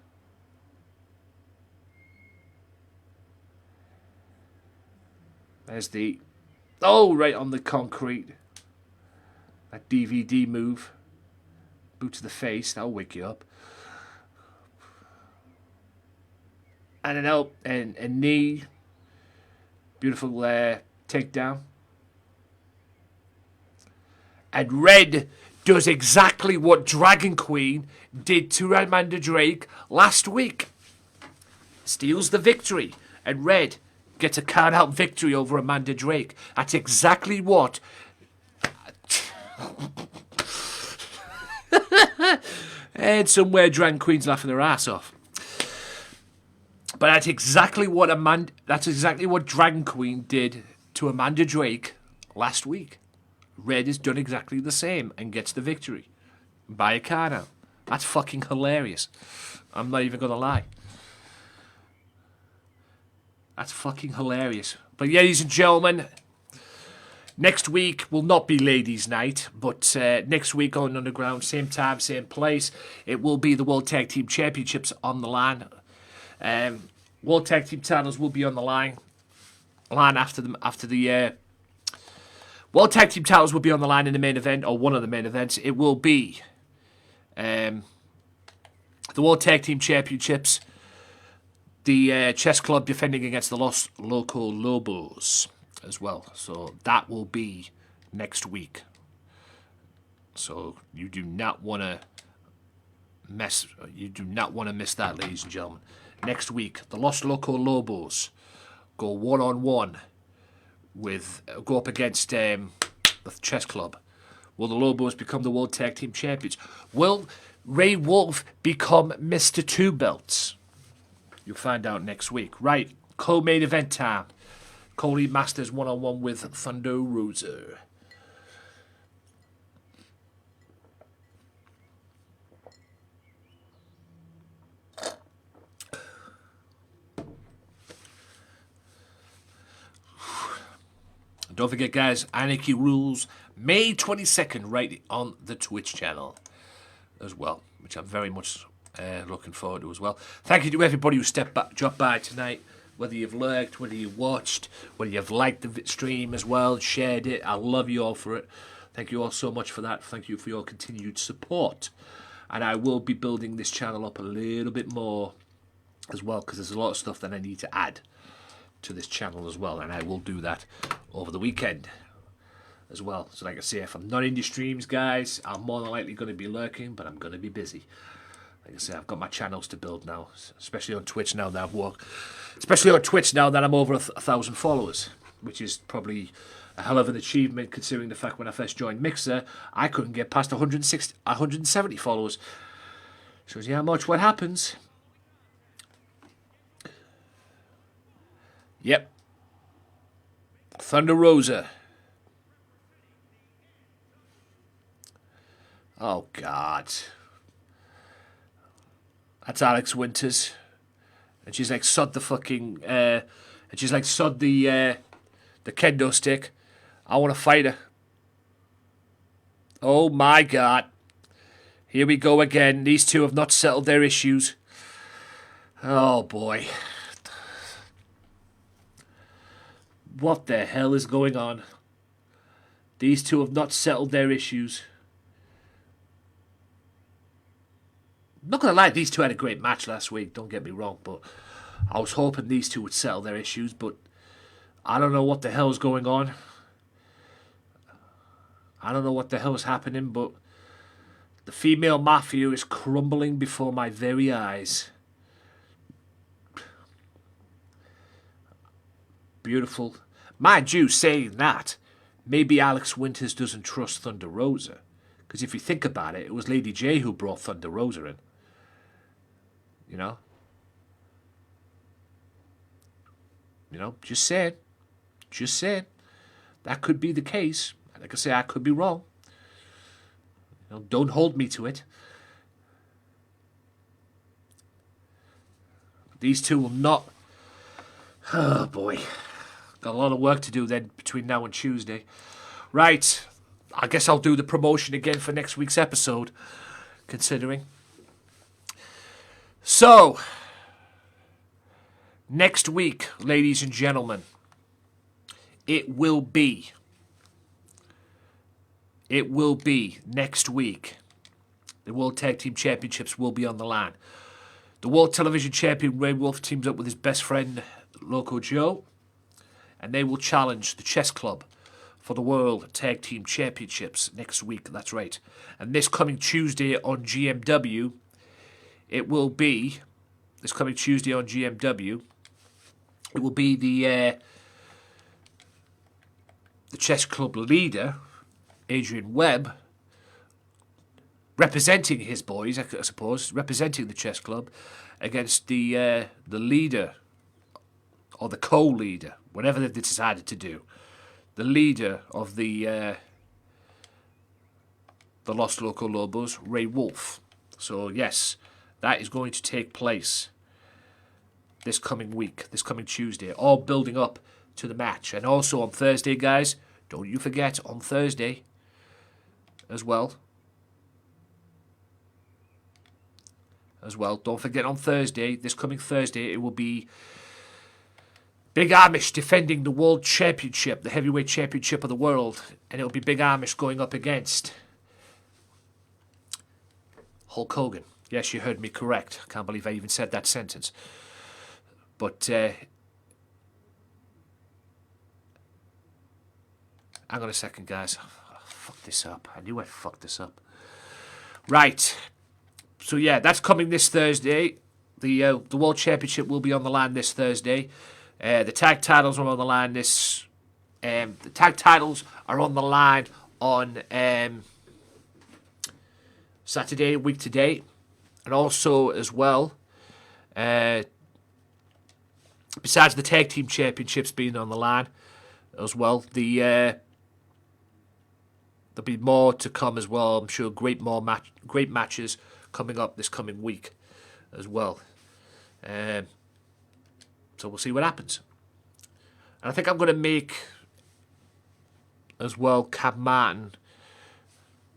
[SPEAKER 1] There's the... Oh, right on the concrete. That DVD move. Boot to the face. That'll wake you up. And an elbow and a knee. Beautiful takedown. And Red does exactly what Dragon Queen did to Amanda Drake last week. Steals the victory. And Red gets a count-out victory over Amanda Drake. That's exactly what... And somewhere Dragon Queen's laughing her ass off. But that's exactly what Dragon Queen did to Amanda Drake last week. Red has done exactly the same and gets the victory by a count out. That's fucking hilarious. I'm not even gonna lie. That's fucking hilarious. But ladies and gentlemen, next week will not be Ladies' Night, but next week on Underground, same time, same place, it will be the World Tag Team Championships on the line. World Tag Team titles will be on the line after the World Tag Team titles will be on the line in the main event, or one of the main events. It will be the World Tag Team Championships, the Chess Club defending against the Los Loco Lobos as well. So that will be next week. So you do not want to miss that, ladies and gentlemen. Next week, the Los Loco Lobos go one-on-one go up against the Chess Club. Will the Lobos become the World Tag Team Champions? Will Ray Wolf become Mr. Two Belts? You'll find out next week. Right, co-main event time. Cody Masters one-on-one with Thunder Rosa. Don't forget, guys, Anarchy Rules, May 22nd, right on the Twitch channel as well, which I'm very much looking forward to as well. Thank you to everybody who dropped by tonight, whether you've lurked, whether you watched, whether you've liked the stream as well, shared it. I love you all for it. Thank you all so much for that. Thank you for your continued support. And I will be building this channel up a little bit more as well, because there's a lot of stuff that I need to add to this channel as well, and I will do that over the weekend as well. So like I say, if I'm not in your streams, guys, I'm more than likely going to be lurking, but I'm going to be busy. Like I say, I've got my channels to build now, especially on Twitch now that I'm over 1,000 followers, which is probably a hell of an achievement considering the fact when I first joined Mixer, I couldn't get past 170 followers. Shows you how much what happens. Yep. Thunder Rosa. Oh, God. That's Alex Winters. And she's like, sod the fucking... and she's like, sod the kendo stick. I want to fight her. Oh, my God. Here we go again. These two have not settled their issues. Oh, boy. What the hell is going on? These two have not settled their issues. I'm not going to lie, these two had a great match last week, don't get me wrong, but I was hoping these two would settle their issues, but I don't know what the hell's going on. I don't know what the hell's happening, but the female mafia is crumbling before my very eyes. Beautiful. Mind you, saying that, maybe Alex Winters doesn't trust Thunder Rosa. Because if you think about it, it was Lady J who brought Thunder Rosa in. You know? Just saying. Just saying. That could be the case. Like I say, I could be wrong. Don't hold me to it. These two will not... Oh, boy. Got a lot of work to do then between now and Tuesday. Right. I guess I'll do the promotion again for next week's episode, considering. So, next week, ladies and gentlemen, it will be next week. The World Tag Team Championships will be on the line. The World Television Champion Ray Wolf teams up with his best friend, Loco Joe, and they will challenge the Chess Club for the World Tag Team Championships next week. That's right. And this coming Tuesday on GMW, it will be the Chess Club leader, Adrian Webb, representing his boys, I suppose, representing the Chess Club against the leader or the co-leader, whatever they decided to do, the leader of the Los Loco Lobos, Ray Wolf. So yes, that is going to take place this coming week, this coming Tuesday, all building up to the match. And also on Thursday, guys, don't you forget, on Thursday as well, don't forget on Thursday, this coming Thursday, it will be Big Amish defending the World Championship, the Heavyweight Championship of the world, and it'll be Big Amish going up against Hulk Hogan. Yes, you heard me correct. I can't believe I even said that sentence. But hang on a second, guys. I fucked this up. I knew I'd fuck this up. Right. So yeah, that's coming this Thursday. The World Championship will be on the line this Thursday. The tag titles are on the line this. The tag titles are on the line on Saturday, a week today, and also as well. Besides the tag team championships being on the line, as well, there'll be more to come as well. I'm sure great matches coming up this coming week as well. So we'll see what happens. And I think I'm going to make as well, Cab Martin,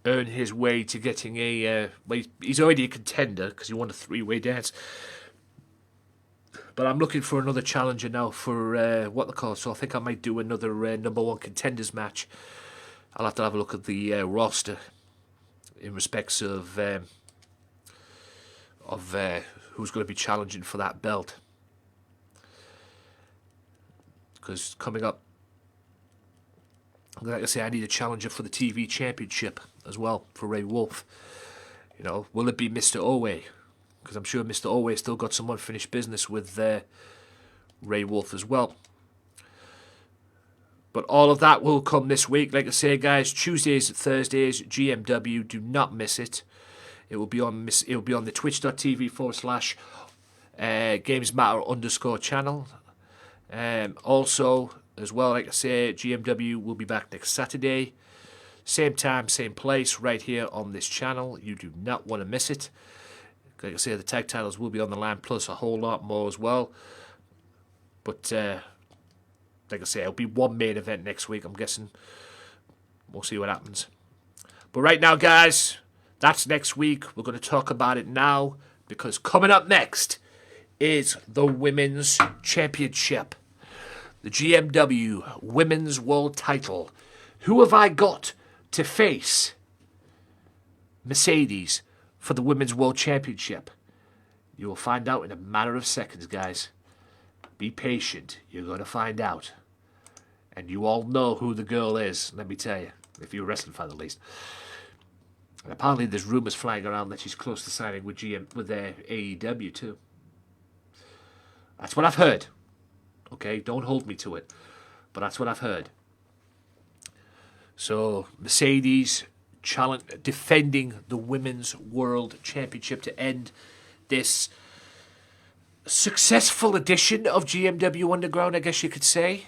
[SPEAKER 1] earn his way to getting a... well, he's already a contender because he won a 3-way dance. But I'm looking for another challenger now for what they call. So I think I might do another number 1 contenders match. I'll have to have a look at the roster in respects of who's going to be challenging for that belt. Because coming up, like I say, I need a challenger for the TV Championship as well for Ray Wolf. You know, will it be Mr. Owe? Because I'm sure Mr. Owe still got some unfinished business with Ray Wolf as well. But all of that will come this week. Like I say, guys, Tuesdays and Thursdays, GMW. Do not miss it. It will be on. It will be on the twitch.tv/GamesMatter_ channel. Also, as well, like I say, GMW will be back next Saturday. Same time, same place, right here on this channel. You do not want to miss it. Like I say, the tag titles will be on the line, plus a whole lot more as well. But, like I say, it'll be one main event next week, I'm guessing. We'll see what happens. But right now, guys, that's next week. We're going to talk about it now, because coming up next is the Women's Championship. The GMW Women's World Title. Who have I got to face Mercedes for the Women's World Championship? You will find out in a matter of seconds, guys. Be patient. You're going to find out. And you all know who the girl is, let me tell you. If you're a wrestling fan, at least. And apparently there's rumours flying around that she's close to signing with AEW too. That's what I've heard. Okay, don't hold me to it. But that's what I've heard. So, Mercedes defending the Women's World Championship to end this successful edition of GMW Underground, I guess you could say.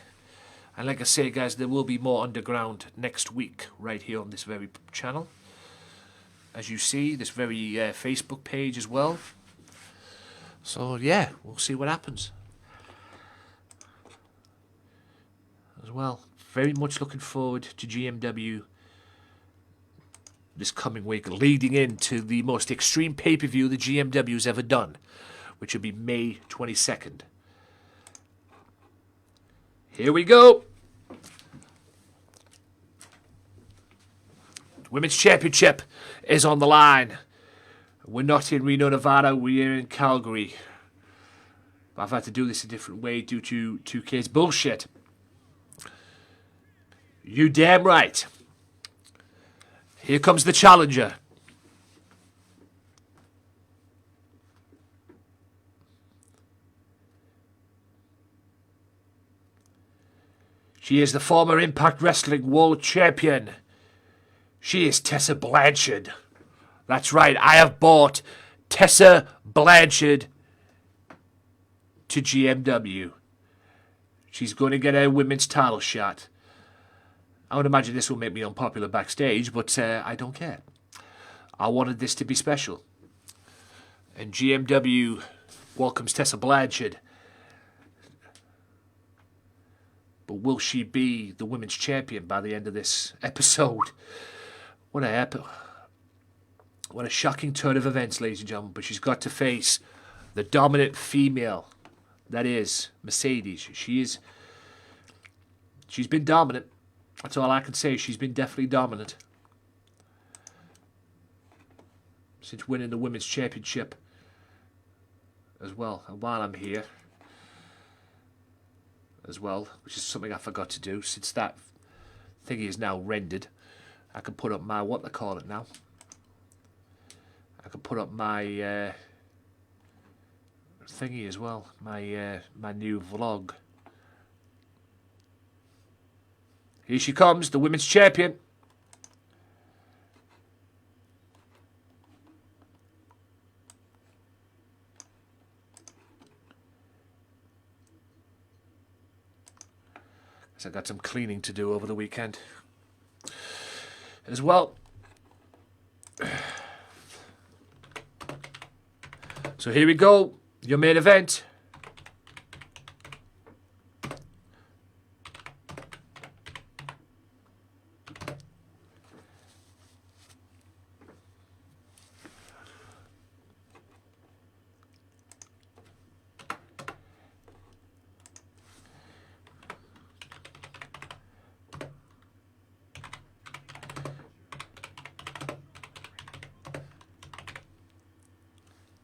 [SPEAKER 1] And like I say, guys, there will be more Underground next week, right here on this very channel. As you see, this very Facebook page as well. So, yeah, we'll see what happens. As well, very much looking forward to GMW this coming week, leading into the most extreme pay-per-view the GMW's ever done, which will be May 22nd. Here we go. The Women's Championship is on the line. We're not in Reno, Nevada. We're in Calgary. I've had to do this a different way due to 2K's bullshit. You damn right. Here comes the challenger. She is the former Impact Wrestling World Champion. She is Tessa Blanchard. That's right, I have bought Tessa Blanchard to GMW. She's going to get a women's title shot. I would imagine this will make me unpopular backstage, but I don't care. I wanted this to be special. And GMW welcomes Tessa Blanchard. But will she be the women's champion by the end of this episode? What a shocking turn of events, ladies and gentlemen. But she's got to face the dominant female. That is Mercedes. She's been dominant. That's all I can say. She's been definitely dominant since winning the Women's Championship as well. And while I'm here as well, which is something I forgot to do, since that thingy is now rendered, I can put up my, what they call it now, I can put up my thingy as well, my new vlog. Here she comes, the Women's Champion. So I got some cleaning to do over the weekend as well. So here we go, your main event.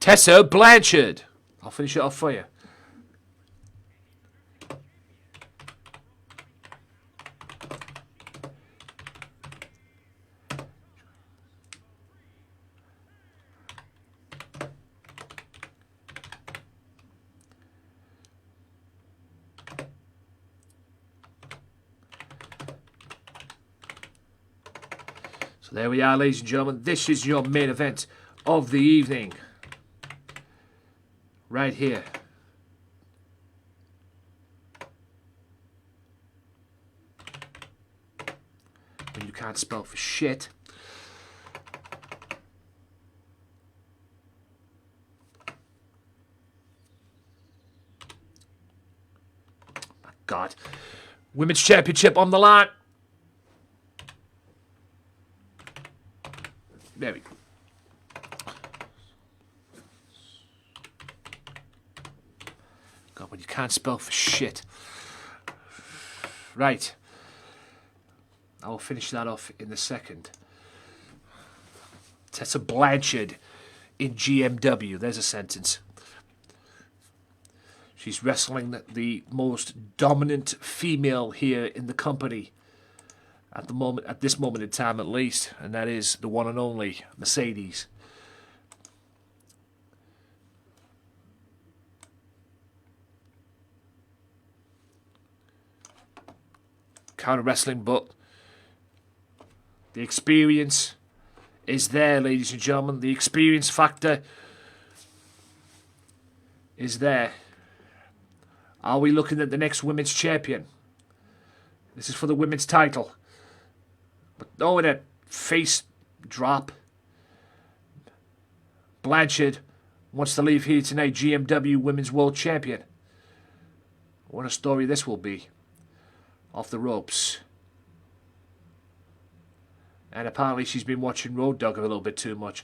[SPEAKER 1] Tessa Blanchard. I'll finish it off for you. So there we are, ladies and gentlemen. This is your main event of the evening. Right here. When you can't spell for shit. My God. Women's Championship on the line. There we go. God, when you can't spell for shit. Right. I will finish that off in a second. Tessa Blanchard in GMW. There's a sentence. She's wrestling the most dominant female here in the company at the moment, at this moment in time at least, and that is the one and only Mercedes. Counter wrestling, but the experience is there, ladies and gentlemen. The experience factor is there. Are we looking at the next women's champion? This is for the women's title. But no, in a face drop. Blanchard wants to leave here tonight, GMW Women's World Champion. What a story this will be. Off the ropes. And apparently she's been watching Road Dogg a little bit too much.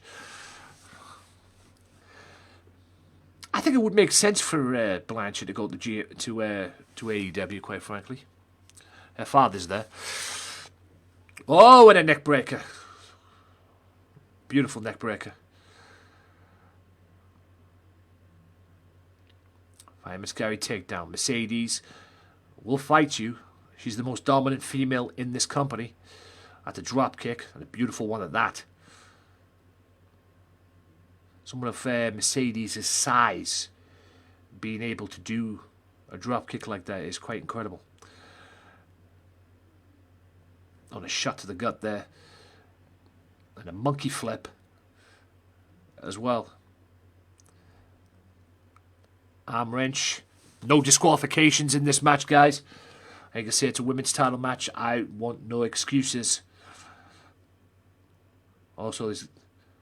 [SPEAKER 1] I think it would make sense for Blanchard to go to AEW, quite frankly. Her father's there. Oh, and a neck breaker. Beautiful neck breaker. Famous Gary takedown. Mercedes will fight you. She's the most dominant female in this company. At the drop kick, and a beautiful one at that. Someone of Mercedes' size being able to do a drop kick like that is quite incredible. On a shot to the gut there. And a monkey flip as well. Arm wrench. No disqualifications in this match, guys. Like I say, it's a women's title match. I want no excuses. Also,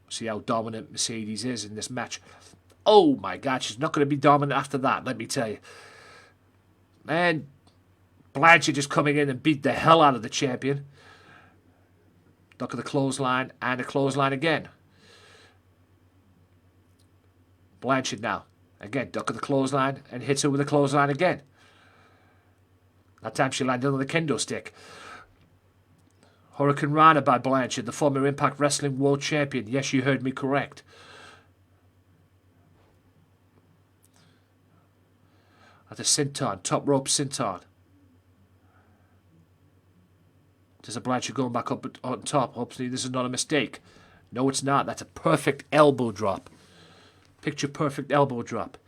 [SPEAKER 1] see how dominant Mercedes is in this match. Oh my God, she's not going to be dominant after that, let me tell you. Man, Blanchard just coming in and beat the hell out of the champion. Duck of the clothesline and a clothesline again. Blanchard now. Again, duck of the clothesline and hits her with a clothesline again. That time she landed on the kendo stick. Hurricane Rana by Blanchard, the former Impact Wrestling World Champion. Yes, you heard me correct. At the senton, top rope senton. There's a Blanchard going back up on top. Hopefully this is not a mistake. No, it's not. That's a perfect elbow drop. Picture perfect elbow drop.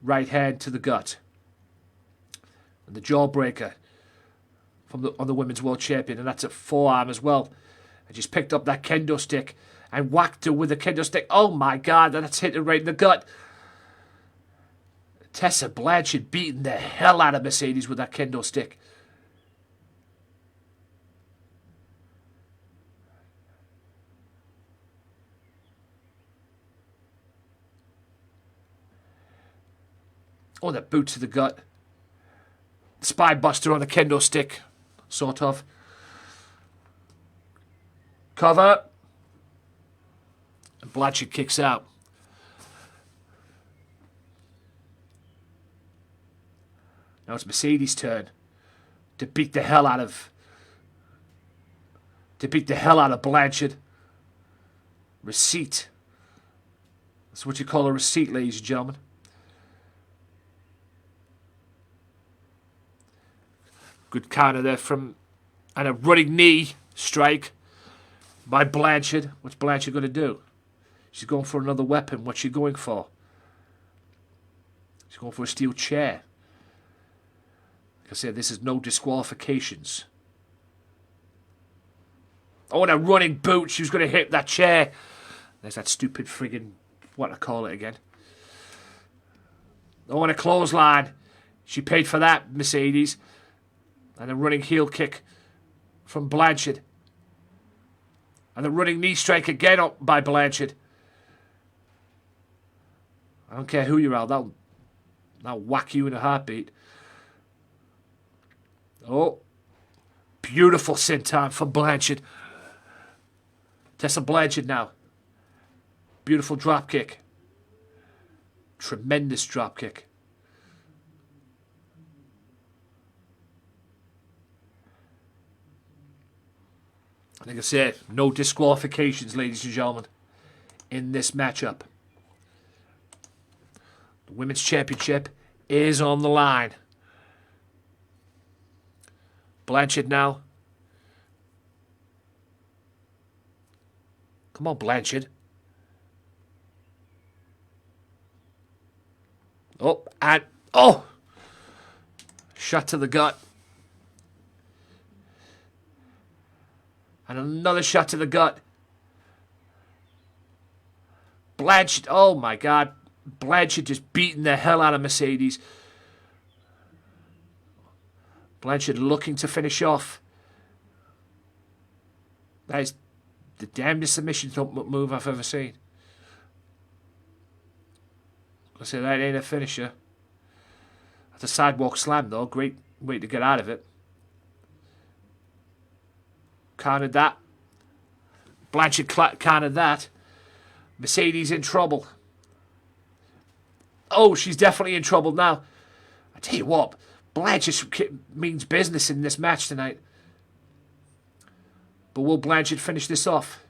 [SPEAKER 1] Right hand to the gut. And the jawbreaker on the Women's World Champion, and that's a forearm as well. And just picked up that kendo stick and whacked her with the kendo stick. Oh my God, that's hit her right in the gut. Tessa Blanchard beating the hell out of Mercedes with that kendo stick. Oh, that boot to the gut. Spy buster on the kendo stick. Sort of. Cover. And Blanchard kicks out. Now it's Mercedes' turn to beat the hell out of Blanchard. Receipt. That's what you call a receipt, ladies and gentlemen. Good counter there from... And a running knee strike by Blanchard. What's Blanchard going to do? She's going for another weapon. What's she going for? She's going for a steel chair. Like I said, this is no disqualifications. Oh, and a running boot. She was going to hit that chair. There's that stupid friggin... What I call it again. Oh, and a clothesline. She paid for that, Mercedes. And a running heel kick from Blanchard. And a running knee strike again up by Blanchard. I don't care who you are. That'll whack you in a heartbeat. Oh. Beautiful senton for Blanchard. Tessa Blanchard now. Beautiful drop kick. Tremendous drop kick. Like I said, no disqualifications, ladies and gentlemen, in this matchup. The Women's Championship is on the line. Blanchard now. Come on, Blanchard. Oh, and... Oh! Shot to the gut. And another shot to the gut. Blanchard, oh my God. Blanchard just beating the hell out of Mercedes. Blanchard looking to finish off. That is the damnedest submission move I've ever seen. I say that ain't a finisher. That's a sidewalk slam though. Great way to get out of it. Countered that. Blanchard countered that. Mercedes in trouble. Oh, she's definitely in trouble now. I tell you what, Blanchard means business in this match tonight. But will Blanchard finish this off?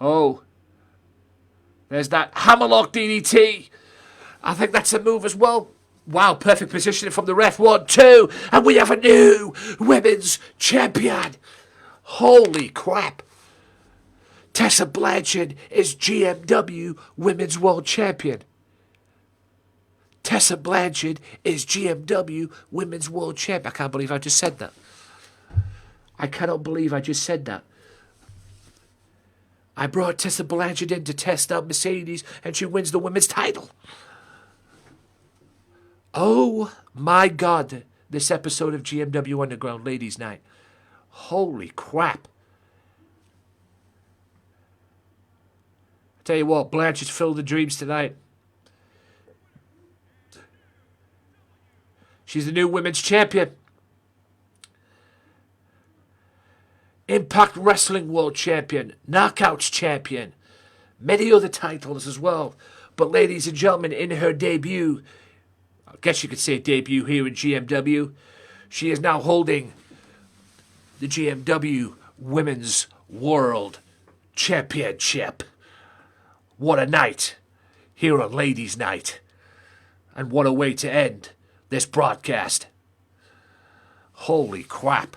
[SPEAKER 1] Oh. There's that hammerlock DDT. I think that's a move as well. Wow, perfect positioning from the ref. 1, 2, and we have a new women's champion. Holy crap. Tessa Blanchard is GMW Women's World Champion. Tessa Blanchard is GMW Women's World Champion. I can't believe I just said that. I cannot believe I just said that. I brought Tessa Blanchard in to test out Mercedes, and she wins the women's title. Oh my God, this episode of GMW Underground Ladies Night. Holy crap. I tell you what, Blanchard's filled the dreams tonight. She's the new women's champion. Impact Wrestling World Champion. Knockouts Champion. Many other titles as well. But ladies and gentlemen, in her debut, I guess you could say debut here in GMW, she is now holding the GMW Women's World Championship. What a night here on Ladies' Night. And what a way to end this broadcast. Holy crap.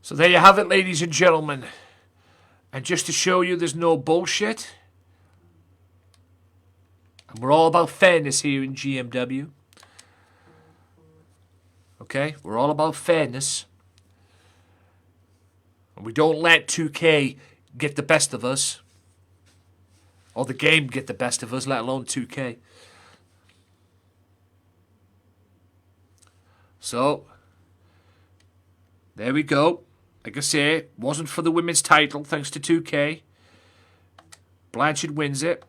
[SPEAKER 1] So there you have it, ladies and gentlemen. And just to show you there's no bullshit, and we're all about fairness here in GMW. Okay? We're all about fairness. And we don't let 2K get the best of us. Or the game get the best of us, let alone 2K. So, there we go. Like I say, wasn't for the women's title, thanks to 2K. Blanchard wins it.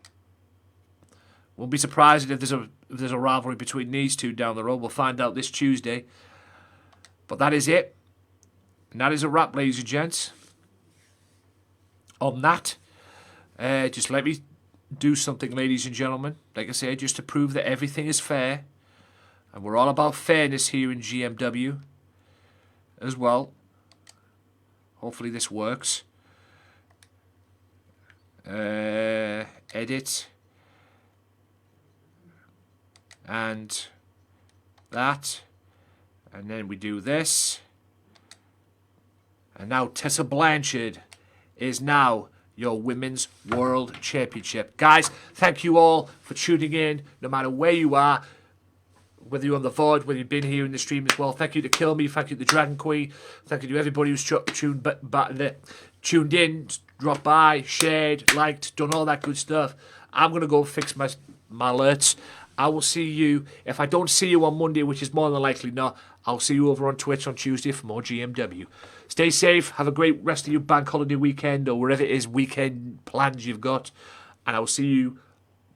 [SPEAKER 1] Won't be surprised if there's a rivalry between these two down the road. We'll find out this Tuesday. But that is it. And that is a wrap, ladies and gents. on that. Just let me do something, ladies and gentlemen. Like I say, just to prove that everything is fair. And we're all about fairness here in GMW as well. Hopefully this works. Edit. And that. And then we do this. And now Tessa Blanchard is now your Women's World Championship. Guys, thank you all for tuning in, no matter where you are, whether you're on the VOD, whether you've been here in the stream as well. Thank you to Kill Me, thank you to Dragon Queen, thank you to everybody who's tuned in, dropped by, shared, liked, done all that good stuff. I'm going to go fix my alerts. I will see you, if I don't see you on Monday, which is more than likely not, I'll see you over on Twitch on Tuesday for more GMW. Stay safe, have a great rest of your bank holiday weekend or wherever it is weekend plans you've got. And I will see you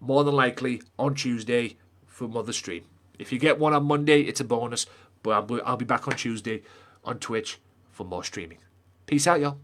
[SPEAKER 1] more than likely on Tuesday for another stream. If you get one on Monday, it's a bonus. But I'll be back on Tuesday on Twitch for more streaming. Peace out, y'all.